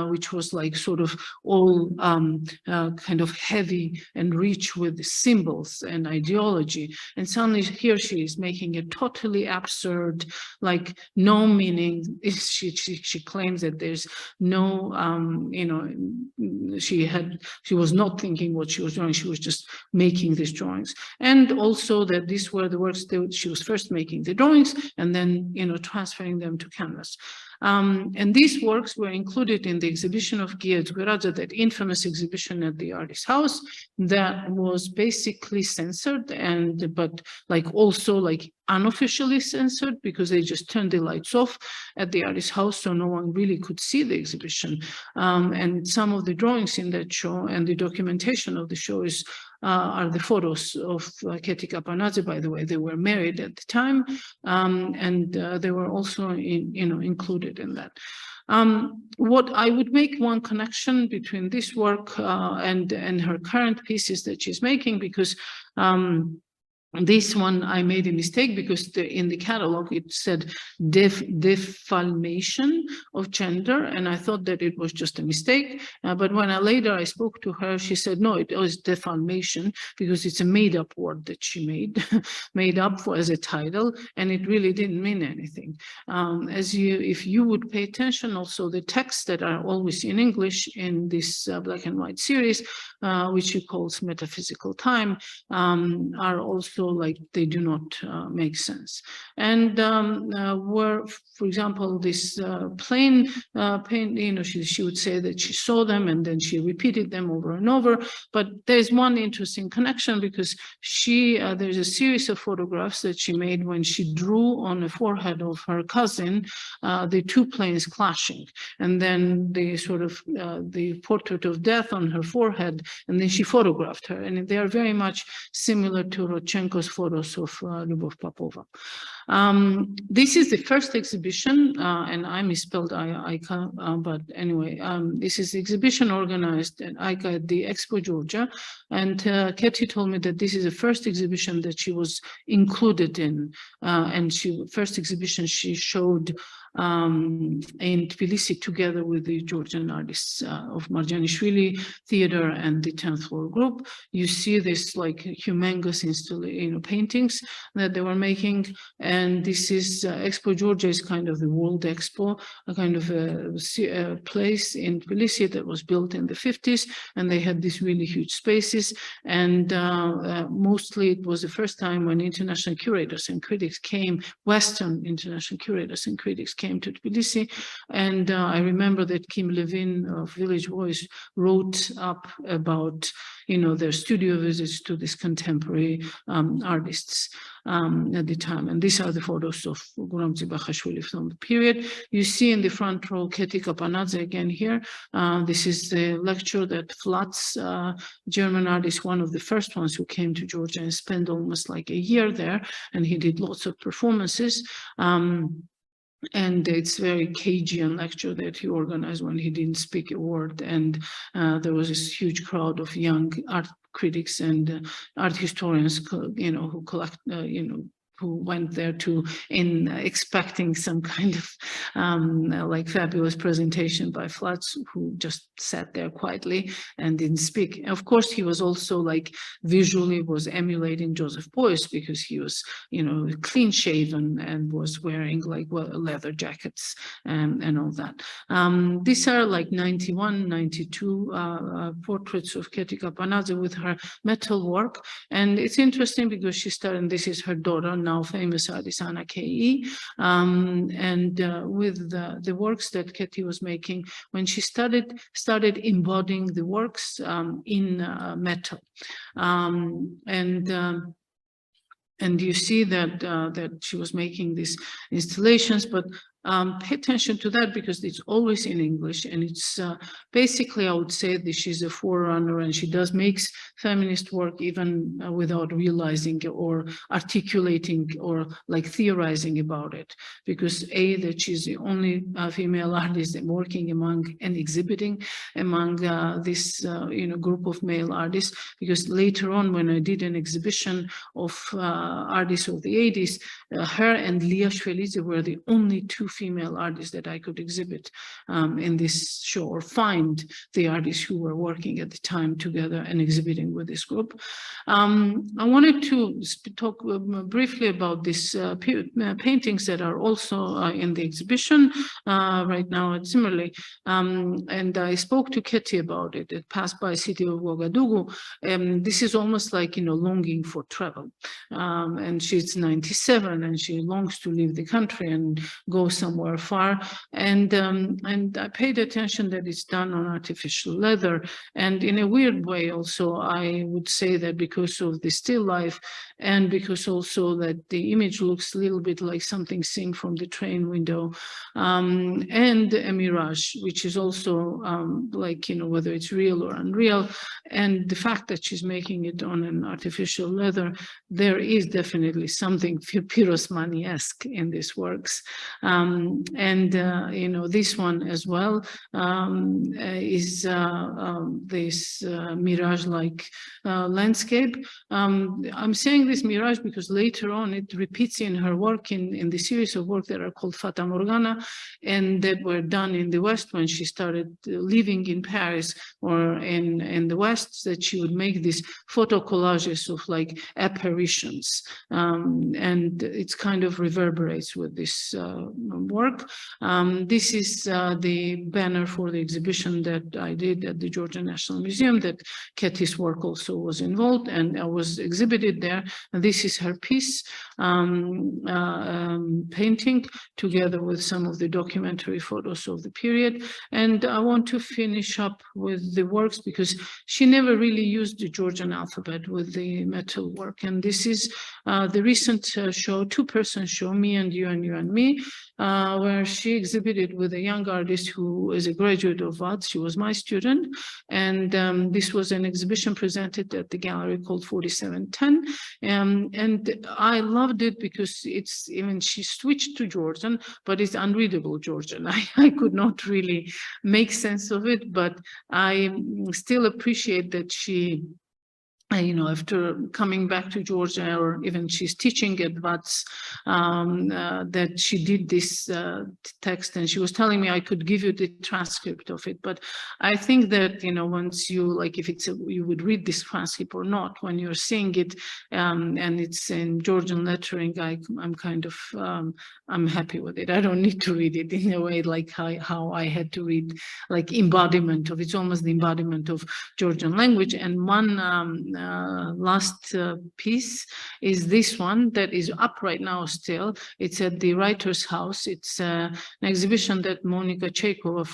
which was like sort of all kind of heavy and rich with symbols and ideology. And suddenly here she is making a totally absurd, like no meaning. She claims that there's no, she was not thinking what she was doing. She was just making these drawings. And also that these were the works that she was first making the drawings and then, transferring them to canvas. And these works were included in the exhibition of Giorgi, that infamous exhibition at the Artist's House that was basically censored, but like also like unofficially censored, because they just turned the lights off at the Artist's House, so no one really could see the exhibition. And some of the drawings in that show and the documentation of the show are the photos of Keti Kapanadze. By the way, they were married at the time, and they were also included in that. What I would make one connection between this work and her current pieces that she's making, because this one I made a mistake, because in the catalog it said defamation of gender, and I thought that it was just a mistake. But when later I spoke to her, she said no, it was defamation, because it's a made-up word that she made up as a title, and it really didn't mean anything. If you would pay attention, also the texts that are always in English in this black and white series, which she calls Metaphysical Time, are also so like they do not make sense. And where, for example, this plain paint, you know, she would say that she saw them and then she repeated them over and over. But there's one interesting connection, because she there's a series of photographs that she made when she drew on the forehead of her cousin the two planes clashing, and then the sort of the portrait of death on her forehead, and then she photographed her, and they are very much similar to Rodchenko's photos of Lyubov Popova. This is the first exhibition, and I misspelled AICA, but anyway, this is the exhibition organized at AICA at the Expo Georgia, and Katie told me that this is the first exhibition that she was included in, and first exhibition she showed in Tbilisi together with the Georgian artists of Marjanishvili Theater and the 10th Floor Group. You see this like humongous paintings that they were making, and this is Expo Georgia is kind of the World Expo, a kind of a place in Tbilisi that was built in the 50s, and they had these really huge spaces, and mostly it was the first time when international curators and critics came, Western international curators and critics came to Tbilisi. And I remember that Kim Levin of Village Voice wrote up about, you know, their studio visits to these contemporary artists at the time. And these are the photos of Guramzi Papashvili from the period. You see in the front row Keti Kapanadze again here. This is the lecture that Flats, German artist, one of the first ones who came to Georgia and spent almost like a year there, and he did lots of performances. And it's very Cagean lecture that he organized when he didn't speak a word, and there was this huge crowd of young art critics and art historians, you know, who collect, you know, who went there in expecting some kind of like fabulous presentation by Flats, who just sat there quietly and didn't speak. And of course, he was also like visually was emulating Joseph Beuys, because he was, you know, clean shaven and was wearing like leather jackets and all that. These are like 91, 92 portraits of Keti Kapanadze with her metal work. And it's interesting because she started, and this is her daughter, now famous artist Anna K.E. And with the works that Keti was making, when she started embodying the works in metal. And you see that she was making these installations, but pay attention to that, because it's always in English, and it's basically, I would say that she's a forerunner, and she makes feminist work even without realizing or articulating or like theorizing about it, because that she's the only female artist working among and exhibiting among this you know, group of male artists, because later on when I did an exhibition of artists of the 80s, her and Leah Shvelidze were the only two female artists that I could exhibit in this show, or find the artists who were working at the time together and exhibiting with this group. I wanted to talk briefly about these paintings that are also in the exhibition right now at Zimmerli. And I spoke to Keti about it. It passed by city of Ouagadougou. This is almost like, you know, longing for travel. And she's 97 and she longs to leave the country and go somewhere far. And I paid attention that it's done on artificial leather. And in a weird way also, I would say that because of the still life, and because also that the image looks a little bit like something seen from the train window, and a mirage, which is also like, you know, whether it's real or unreal. And the fact that she's making it on an artificial leather, there is definitely something Pirosmani-esque in these works. You know, this one as well is this mirage-like landscape. I'm saying this mirage because later on it repeats in her work, in the series of work that are called Fata Morgana, and that were done in the West when she started living in Paris or in the West, that she would make these photo collages of like apparitions, and it's kind of reverberates with this work. This is the banner for the exhibition that I did at the Georgian National Museum, that Keti's work also was involved and was exhibited there. And this is her piece, painting, together with some of the documentary photos of the period. And I want to finish up with the works because she never really used the Georgian alphabet with the metal work. And this is the recent show, two-person show, Me and You and You and Me, where she exhibited with a young artist who is a graduate of VAD. She was my student. And this was an exhibition presented at the gallery called 4710. And I loved it because it's even, she switched to Georgian, but it's unreadable Georgian. I could not really make sense of it, but I still appreciate that she, after coming back to Georgia, or even she's teaching at VATS, that she did this text, and she was telling me I could give you the transcript of it. But I think that, once you, like, if it's you would read this transcript or not, when you're seeing it, and it's in Georgian lettering, I'm kind of, I'm happy with it. I don't need to read it in a way like how I had to read, like, embodiment of, it's almost the embodiment of Georgian language. And one last piece is this one that is up right now still. It's at the Writer's House. It's an exhibition that Monika Cheikova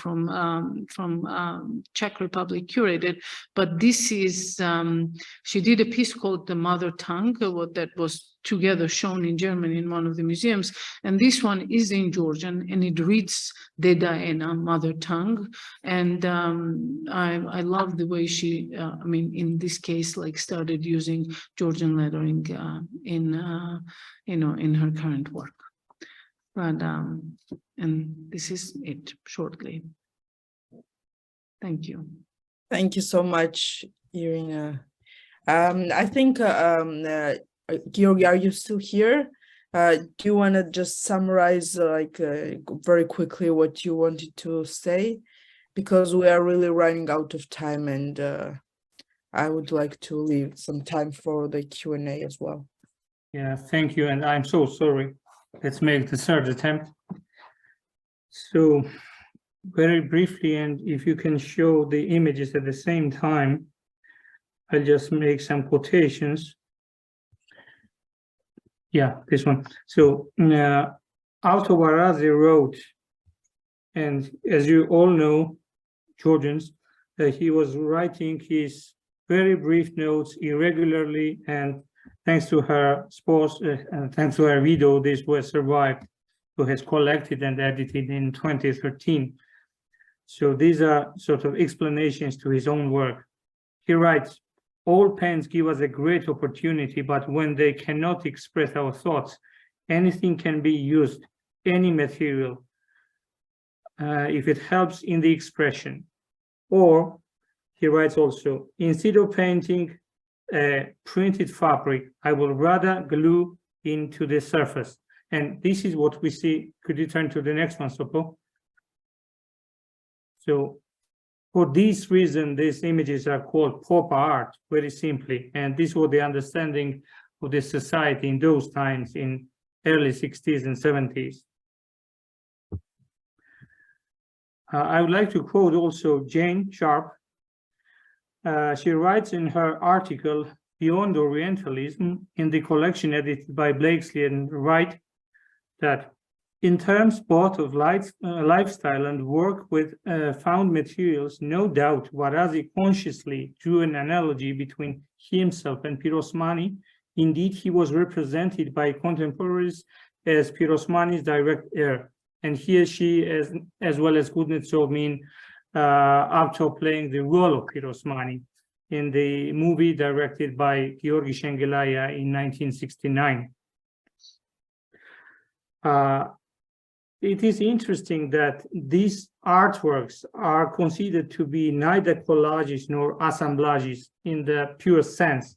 from Czech Republic curated. But this is, she did a piece called The Mother Tongue, that was together shown in Germany in one of the museums. And this one is in Georgian, and it reads Dedaena, mother tongue. And I love the way she, in this case, like, started using Georgian lettering in her current work. But, and this is it shortly. Thank you. Thank you so much, Irena. I think, Giorgi, are you still here? Do you want to just summarize, very quickly what you wanted to say? Because we are really running out of time, and I would like to leave some time for the Q&A as well. Yeah, thank you. And I'm so sorry. Let's make the third attempt. So very briefly, and if you can show the images at the same time, I'll just make some quotations. Yeah, this one. So Altovarazi wrote, and as you all know, Georgians, he was writing his very brief notes irregularly, and thanks to her spouse, thanks to her widow, this was survived, who has collected and edited in 2013. So these are sort of explanations to his own work. He writes, all pens give us a great opportunity, but when they cannot express our thoughts, anything can be used, any material, if it helps in the expression. Or, he writes also, instead of painting a printed fabric, I will rather glue into the surface. And this is what we see. Could you turn to the next one, Sopo? So, for this reason, these images are called Pop-Art, very simply. And this was the understanding of the society in those times, in early 60s and 70s. I would like to quote also Jane Sharp. She writes in her article, Beyond Orientalism, in the collection edited by Blakesley and Wright, that in terms both of lifestyle and work with found materials, no doubt Varazi consciously drew an analogy between himself and Pirosmani. Indeed, he was represented by contemporaries as Pirosmani's direct heir. And here she, as well as Kuznetsov, Avto playing the role of Pirosmani in the movie directed by Giorgi Shengelaya in 1969. It is interesting that these artworks are considered to be neither collages nor assemblages in the pure sense,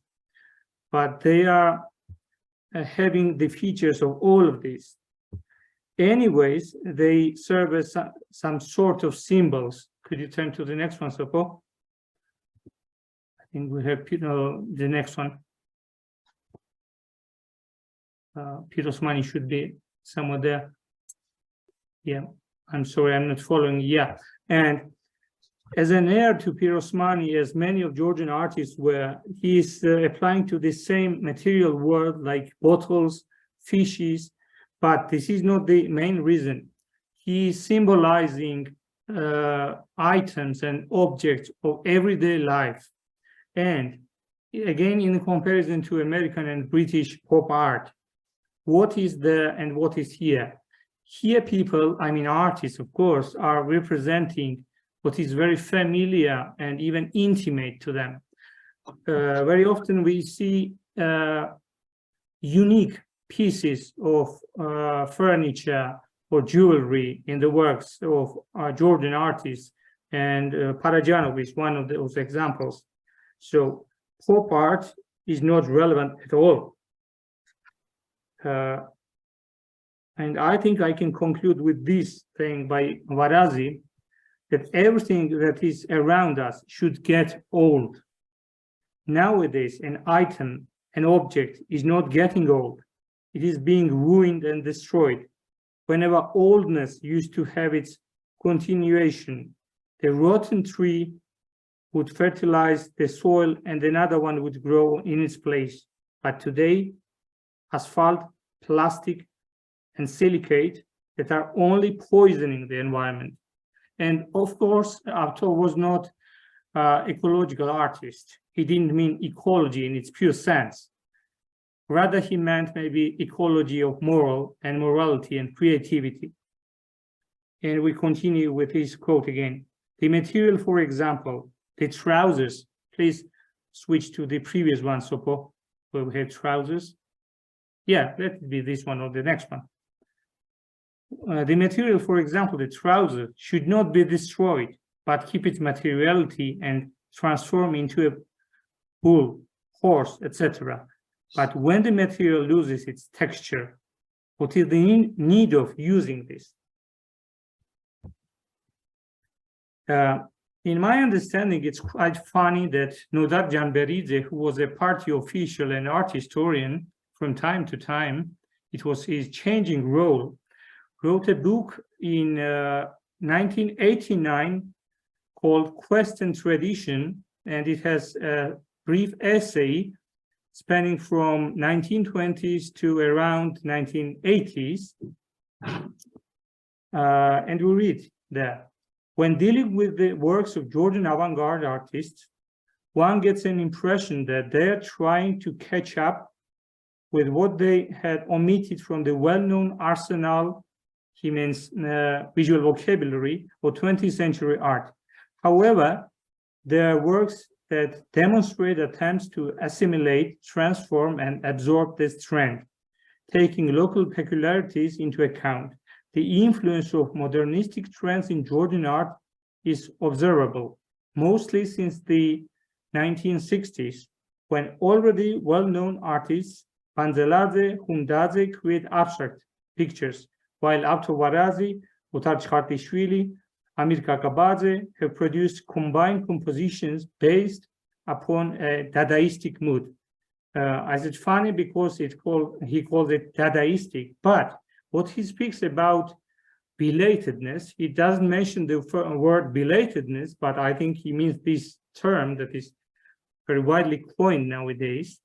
but they are having the features of all of these. Anyways, they serve as some sort of symbols. Could you turn to the next one, Sopo? I think we have the next one. Pirosmani should be somewhere there. Yeah, I'm sorry, I'm not following. Yeah, and as an heir to Pir Osmani, as many of Georgian artists were, he is applying to the same material world like bottles, fishes, but this is not the main reason. He is symbolizing items and objects of everyday life. And again, in comparison to American and British pop art, what is there and what is here? Here people, I mean artists, of course, are representing what is very familiar and even intimate to them. Very often we see unique pieces of furniture or jewelry in the works of Georgian artists, and Parajanov is one of those examples. So pop art is not relevant at all. And I think I can conclude with this thing by Varazi, that everything that is around us should get old. Nowadays, an item, an object is not getting old. It is being ruined and destroyed. Whenever oldness used to have its continuation, the rotten tree would fertilize the soil and another one would grow in its place. But today, asphalt, plastic, and silicate that are only poisoning the environment. And of course, Arto was not ecological artist. He didn't mean ecology in its pure sense. Rather, he meant maybe ecology of moral and morality and creativity. And we continue with his quote again. The material, for example, the trousers, please switch to the previous one, Sopo, where we have trousers. Yeah, let it be this one or the next one. The material, for example, the trouser, should not be destroyed, but keep its materiality and transform into a bull, horse, etc. But when the material loses its texture, what is the need of using this? In my understanding, it's quite funny that Nodar Janberidze, who was a party official and art historian from time to time, it was his changing role, wrote a book in 1989 called Quest and Tradition, and it has a brief essay spanning from 1920s to around 1980s. And we read that when dealing with the works of Georgian avant-garde artists, one gets an impression that they're trying to catch up with what they had omitted from the well-known arsenal, he means visual vocabulary, of 20th century art. However, there are works that demonstrate attempts to assimilate, transform, and absorb this trend, taking local peculiarities into account. The influence of modernistic trends in Georgian art is observable, mostly since the 1960s, when already well-known artists Panzeladze, Humdadze create abstract pictures, while Avto Varazi, Otar Chkhartishvili, Amir Kakabadze have produced combined compositions based upon a Dadaistic mood. I said funny because he calls it Dadaistic, but what he speaks about belatedness, he doesn't mention the word belatedness, but I think he means this term that is very widely coined nowadays.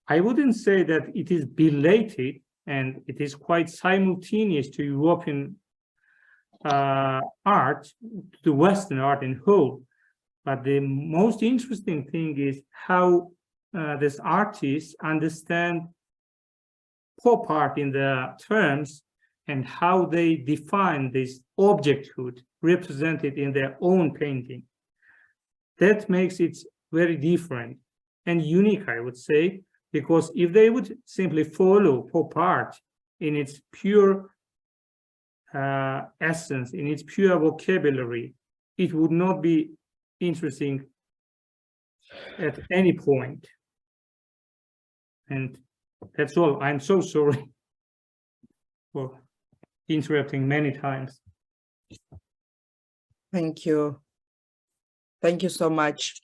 I wouldn't say that it is belated, and it is quite simultaneous to European art, to the Western art in whole. But the most interesting thing is how these artists understand pop art in the terms and how they define this objecthood represented in their own painting. That makes it very different and unique, I would say, because if they would simply follow pop art in its pure essence, in its pure vocabulary, it would not be interesting at any point. And that's all. I'm so sorry for interrupting many times. Thank you. Thank you so much.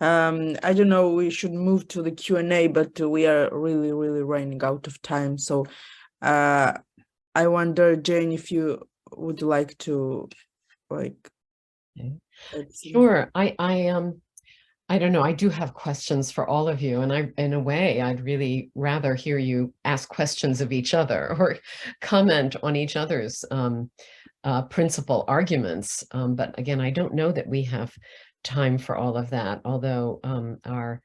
I don't know, we should move to the Q&A, but we are really running out of time. So I wonder, Jane, if you would like to like? Okay. Let's see. Sure. I don't know. I do have questions for all of you, and in a way, I'd really rather hear you ask questions of each other or comment on each other's principal arguments. But again, I don't know that we have time for all of that, although our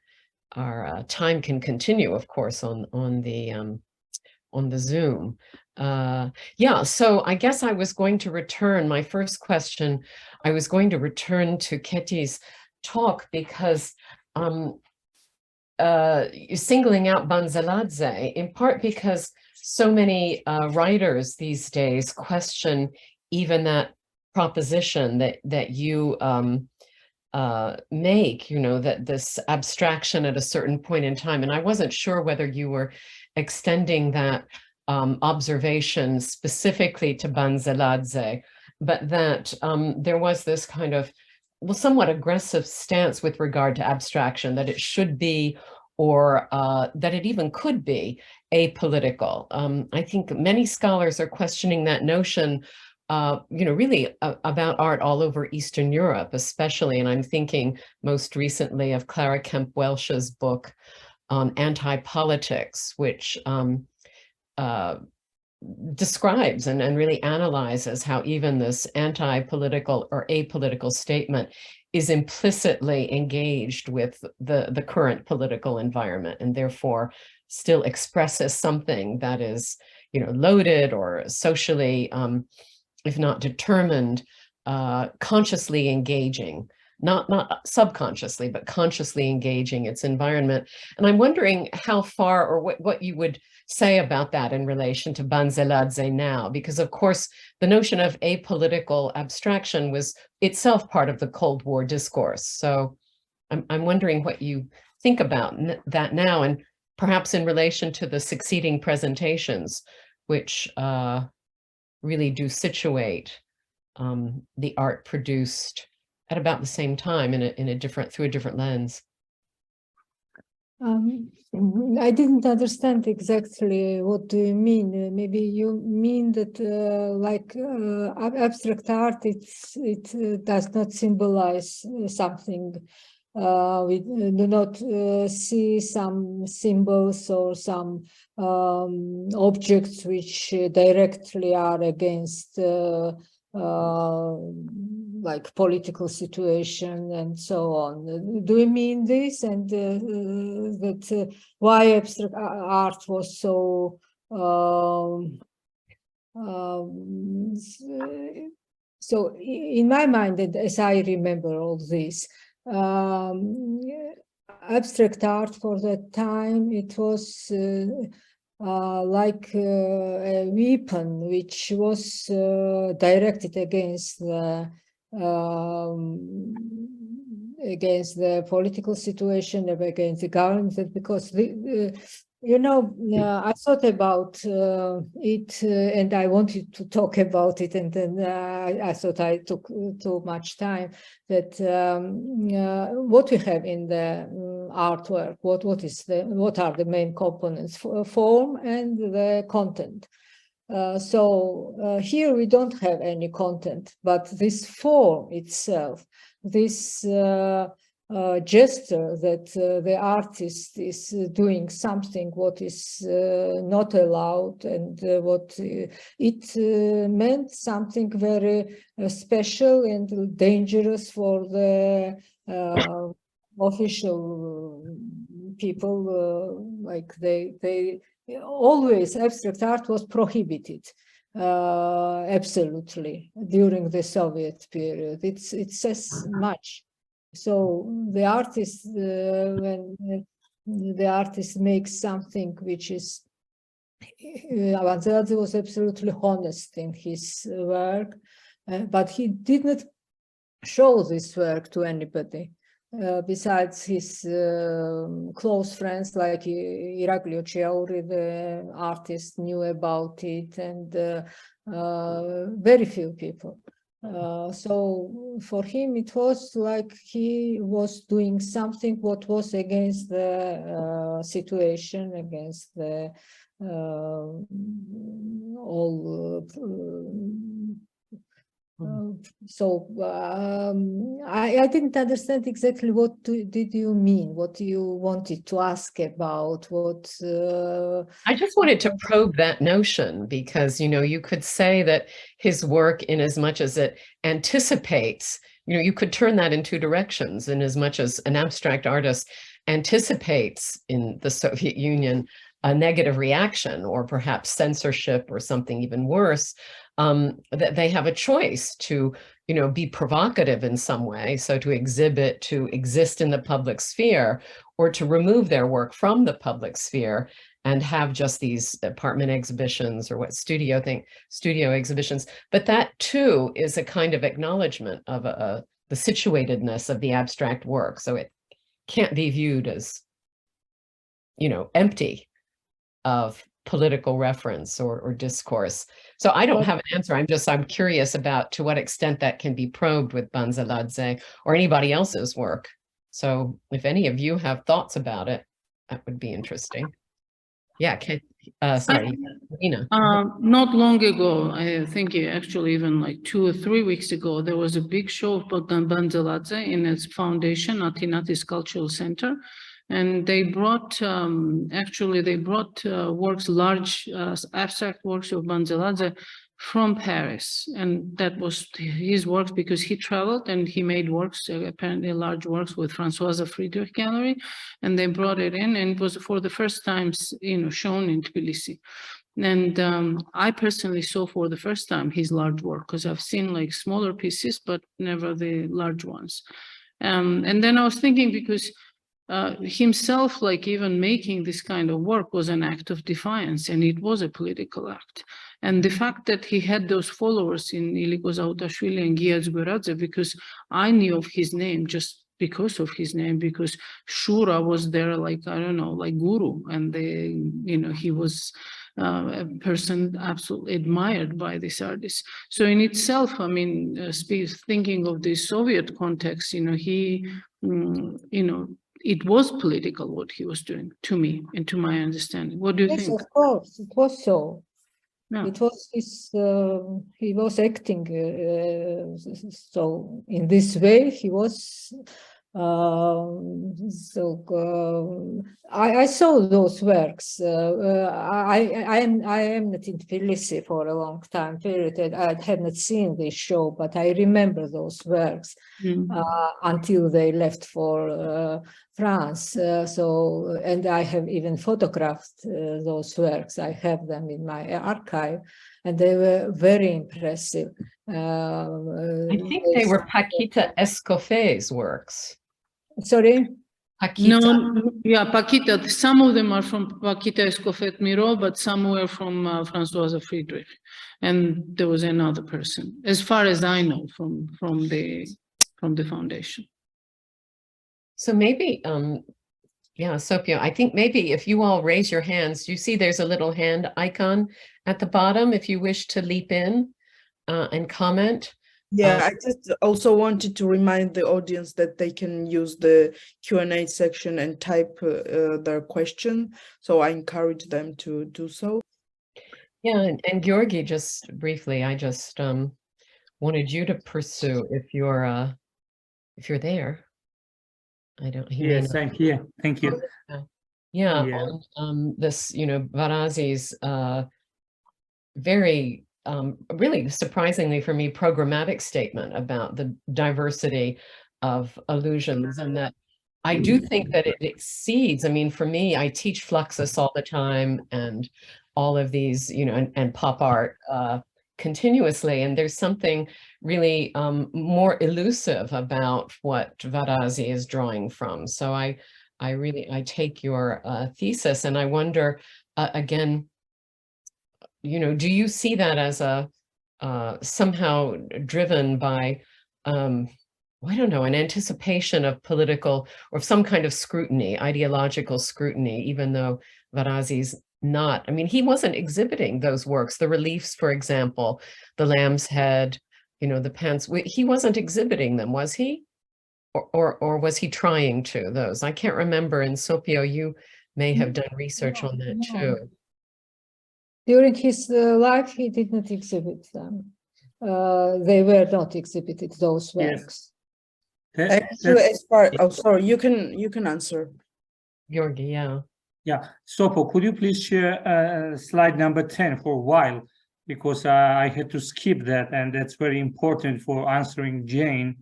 time can continue, of course, on the Zoom. Yeah, so I guess I was going to return, my first question, I was going to return to Keti's talk because singling out Banzeladze, in part because so many writers these days question even that proposition that you make, you know, that this abstraction at a certain point in time. And I wasn't sure whether you were extending that observation specifically to Banzeladze, but that there was this kind of, well, somewhat aggressive stance with regard to abstraction, that it should be, or that it even could be, apolitical. I think many scholars are questioning that notion, you know, really about art all over Eastern Europe, especially. And I'm thinking most recently of Clara Kemp Welsh's book on anti-politics, which describes and really analyzes how even this anti-political or apolitical statement is implicitly engaged with the current political environment, and therefore still expresses something that is, you know, loaded or socially, if not determined, consciously engaging, not subconsciously, but consciously engaging its environment. And I'm wondering how far, or what you would say about that in relation to Banzeladze now, because of course the notion of apolitical abstraction was itself part of the Cold War discourse. So I'm wondering what you think about that now, and perhaps in relation to the succeeding presentations, which really do situate the art produced at about the same time through a different lens. I didn't understand exactly what do you mean. Maybe you mean that like abstract art, it does not symbolize something. We do not see some symbols or some objects which directly are against like political situation and so on. Do you mean this? And that why abstract art was so so in my mind, and as I remember all this, abstract art for that time, it was like a weapon which was directed against the political situation, against the government, because you know, I thought about it and I wanted to talk about it, and then I thought I took too much time. That what we have in the artwork, what are the main components? Form and the content. So here we don't have any content, but this form itself, this gesture that the artist is doing something what is not allowed, and what it meant something very special and dangerous for the official people. Like they always, abstract art was prohibited absolutely during the Soviet period. It says much. So the artist, when the artist makes something which is, Banzeladze was absolutely honest in his work, but he did not show this work to anybody besides his close friends, like Iraglio Chiauri, the artist, knew about it, and very few people. So for him, it was like he was doing something what was against the situation, against the all I didn't understand exactly what did you mean, what you wanted to ask about, what... I just wanted to probe that notion because, you could say that his work, in as much as it anticipates, you could turn that in two directions, in as much as an abstract artist anticipates in the Soviet Union a negative reaction or perhaps censorship or something even worse, that they have a choice to, be provocative in some way. So to exhibit, to exist in the public sphere, or to remove their work from the public sphere and have just these apartment exhibitions or studio exhibitions. But that too is a kind of acknowledgement of the situatedness of the abstract work. So it can't be viewed as, empty of political reference or discourse. So I don't have an answer. I'm curious about to what extent that can be probed with Banzeladze or anybody else's work. So if any of you have thoughts about it, that would be interesting. Yeah, sorry, Irena. Not long ago, I think actually even like 2 or 3 weeks ago, there was a big show of Banzeladze in its foundation, Atinati Cultural Center. And they brought, works, large abstract works of Banzeladze from Paris. And that was his works because he traveled and he made works, apparently large works with Françoise Friedrich Gallery. And they brought it in and it was for the first time, shown in Tbilisi. And I personally saw for the first time his large work because I've seen like smaller pieces, but never the large ones. And then I was thinking because himself, like even making this kind of work was an act of defiance, and it was a political act. And the fact that he had those followers in Iliko Zautashvili and Giaz Guradze, because I knew of his name just because of his name, because Shura was there, like, I don't know, like guru, and he was a person absolutely admired by this artist. So in itself, I mean, thinking of the Soviet context, it was political what he was doing, to me and to my understanding. What do you think? Yes, of course, it was so. Yeah. It was he was acting so in this way. He was I saw those works. I am not in Tbilisi for a long time period. I had not seen this show, but I remember those works until they left for France. And I have even photographed those works. I have them in my archive, and they were very impressive. I think they were Paquita Escoffet's works. Sorry? Paquita. No, yeah, Paquita. Some of them are from Paquita Escoffet Miro, but some were from Françoise Friedrich, and there was another person, as far as I know, from the foundation. So maybe, Sofia, I think maybe if you all raise your hands, you see there's a little hand icon at the bottom if you wish to leap in and comment. Yeah, I just also wanted to remind the audience that they can use the Q&A section and type their question. So I encourage them to do so. Yeah, and Giorgi, just briefly, I just wanted you to pursue if you're there. I don't. Yes, I'm here. Thank you. Yeah. On this, Varazi's very. Really surprisingly for me, programmatic statement about the diversity of illusions, and that I do think that it exceeds. I mean, for me, I teach Fluxus all the time and all of these, and pop art continuously. And there's something really more elusive about what Varazi is drawing from. So I take your thesis, and I wonder, again, do you see that as a somehow driven by, I don't know, an anticipation of political or some kind of scrutiny, ideological scrutiny, even though Varazi's not? I mean, he wasn't exhibiting those works, the reliefs, for example, the lamb's head, the pants. He wasn't exhibiting them, was he? Or was he trying to, those? I can't remember. And Sopio, you may have done research on that too. During his life, he did not exhibit them. they were not exhibited, those works. Yes. Actually, as far, oh, sorry, you can answer. Giorgi, yeah. Yeah, Sopo, could you please share slide number 10 for a while? Because I had to skip that, and that's very important for answering Jane.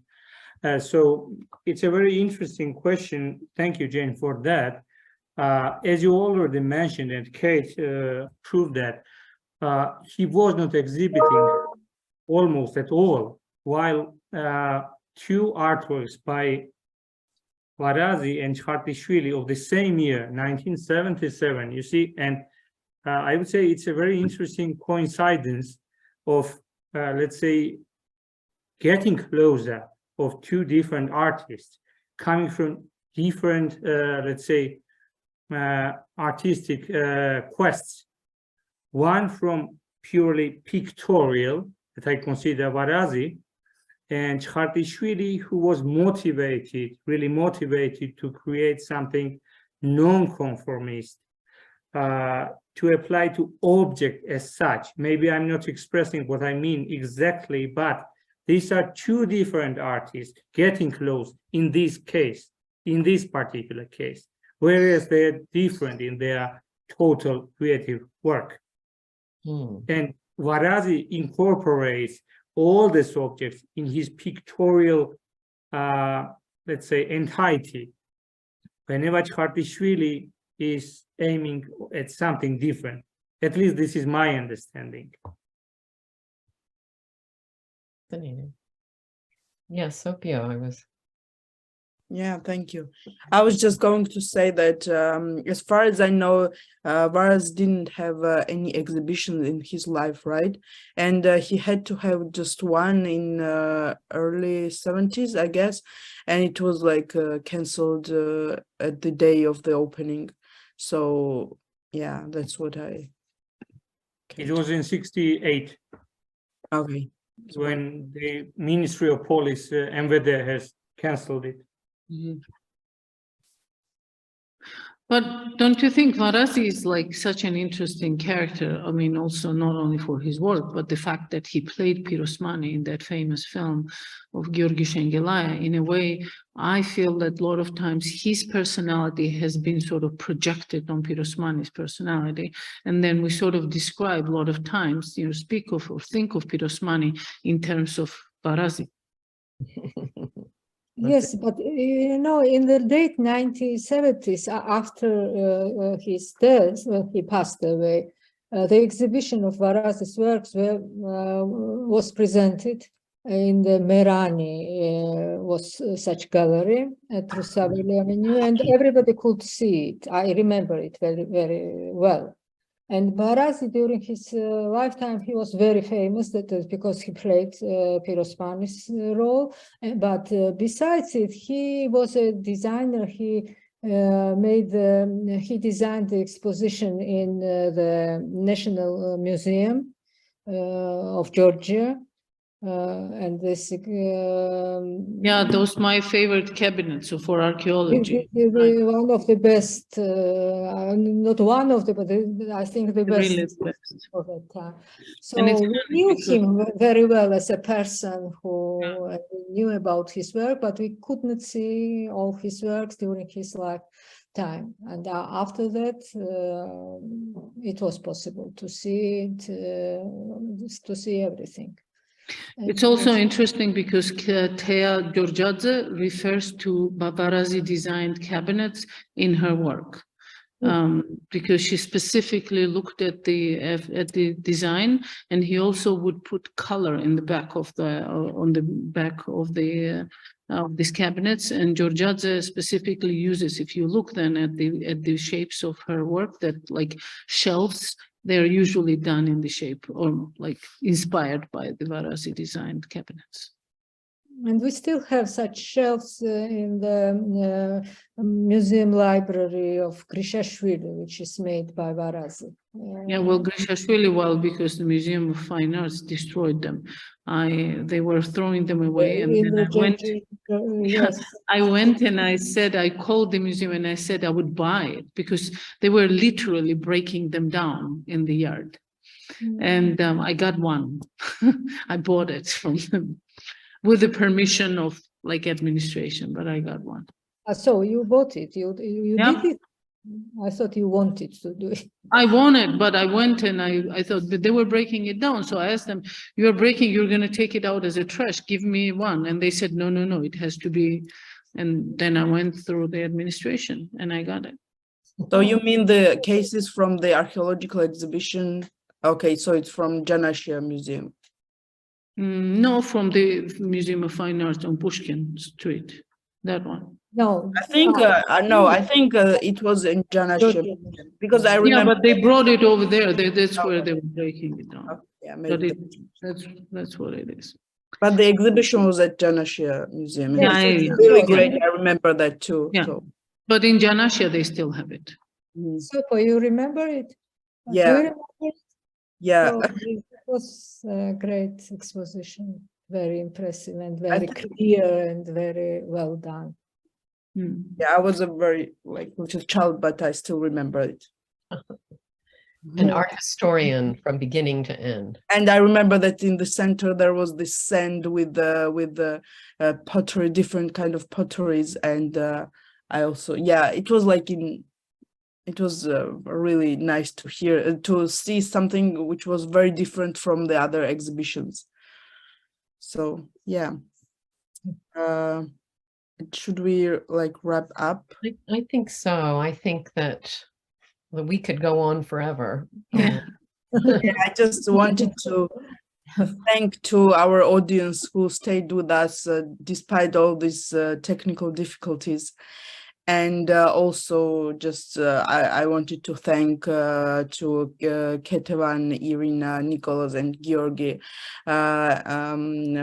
So it's a very interesting question. Thank you, Jane, for that. As you already mentioned, and Kate proved that, he was not exhibiting almost at all, while two artworks by Varazi and Kintsurashvili of the same year, 1977, you see, and I would say it's a very interesting coincidence of, let's say, getting closer of two different artists coming from different, let's say, artistic quests. One from purely pictorial, that I consider Varazi, and Kintsurashvili, who was motivated, really motivated to create something non-conformist, to apply to object as such. Maybe I'm not expressing what I mean exactly, but these are two different artists getting close in this case, in this particular case, whereas they're different in their total creative work. And Varazi incorporates all the subjects in his pictorial, let's say, entirety. Whenever Kintsurashvili is aiming at something different. At least this is my understanding. Yes, Sopia, I was. Yeah, thank you. I was just going to say that as far as I know, Varaz didn't have any exhibition in his life, right? And he had to have just one in early 70s, I guess. And it was like canceled at the day of the opening. So, yeah, that's what I... It was in 68. Okay. When the Ministry of Police, MVD, has canceled it. Mhm. But don't you think Varazi is like such an interesting character? I mean, also not only for his work, but the fact that he played Pirosmani in that famous film of Giorgi Shengelaya. In a way, I feel that a lot of times his personality has been sort of projected on Pirosmani's personality. And then we sort of describe a lot of times, you know, speak of or think of Pirosmani in terms of Varazi. Yes, but you know, in the late 1970s, after his death, when he passed away, the exhibition of Varazi's works was presented in the Merani, was such gallery at Rusaveli Avenue, and everybody could see it. I remember it very, very well. And Varazi, during his lifetime, he was very famous because he played Pirosmani's role. But besides it, he was a designer. He designed the exposition in the National Museum of Georgia. And this Yeah, those my favorite cabinets for archaeology. One of the best, not one of the, but I think the best, Really best of that time. So And it's we funny knew because- him very well as a person who knew about his work, but we could not see all his works during his lifetime. And after that, it was possible to see it, to see everything. It's also interesting because Thea Georgiadze refers to Varazi designed cabinets in her work. Because she specifically looked at the design, and he also would put color in the back of on the back of these cabinets. And Georgiadze specifically uses, if you look then at the shapes of her work, that like shelves, they're usually done in the shape or like inspired by the Varazi designed cabinets. And we still have such shelves in the museum library of Critic, which is made by Varazi. Yeah, well, Critic, well, because the Museum of Fine Arts destroyed them. They were throwing them away, and then I went and I said, I called the museum and I said I would buy it because they were literally breaking them down in the yard. And I got one. I bought it from them with the permission of like administration, but I got one. So you bought it, you Yeah. did it? I thought you wanted to do it. I wanted, but I went and I thought, but they were breaking it down. So I asked them, you're going to take it out as a trash. Give me one. And they said, no, it has to be. And then I went through the administration and I got it. So you mean the cases from the archaeological exhibition? Okay, so it's from Janashia Museum. No, from the Museum of Fine Arts on Pushkin Street, that one. No. I think it was in Janashia Georgian. Museum, because I Yeah, remember. but they brought it over there. That's where they were breaking it down. Yeah, But maybe. that's what it is. But the exhibition was at Janashia Museum. and Yes, it's it's really okay. great. I remember that too. Yeah. So, But in Janashia, they still have it. So you remember it? Do you yeah, remember it? yeah. Oh, it was a great exposition, very impressive and I very think- clear and very well done. Hmm. Yeah, I was a very little child, but I still remember it. An art historian from beginning to end. And I remember that in the center there was this sand with the pottery, different kind of potteries, and I also, yeah, it was it was really nice to hear, to see something which was very different from the other exhibitions. So yeah, should we wrap up? I think so. I think that we could go on forever. Yeah. Yeah, I just wanted to thank to our audience who stayed with us despite all these technical difficulties. And also just I wanted to thank to Ketevan, Irena, Nikoloz, and Giorgi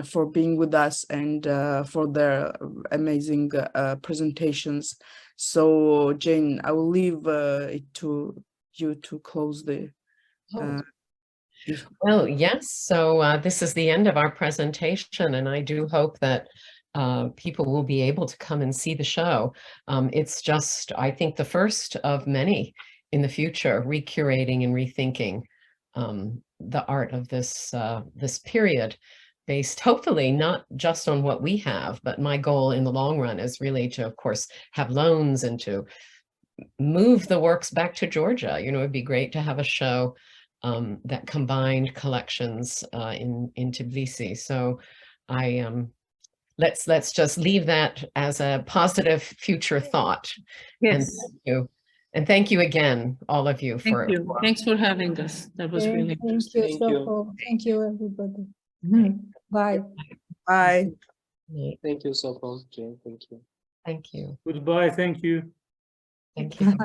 for being with us and for their amazing presentations. So Jane, I will leave it to you to close the Well, yes. So this is the end of our presentation, and I do hope that people will be able to come and see the show. It's just, I think, the first of many in the future, recurating and rethinking the art of this this period, based hopefully not just on what we have, but my goal in the long run is really to, of course, have loans and to move the works back to Georgia. You know, it'd be great to have a show that combined collections in Tbilisi. So let's just leave that as a positive future thought. Yes. And thank you again, all of you. Thank you. Thanks for having us. That was really Thank interesting. you, Thank you. Sofo. Thank you, everybody. Mhm. Bye. bye. Thank you so much, Jane. Thank you. Thank you. Goodbye. Thank you. Thank you.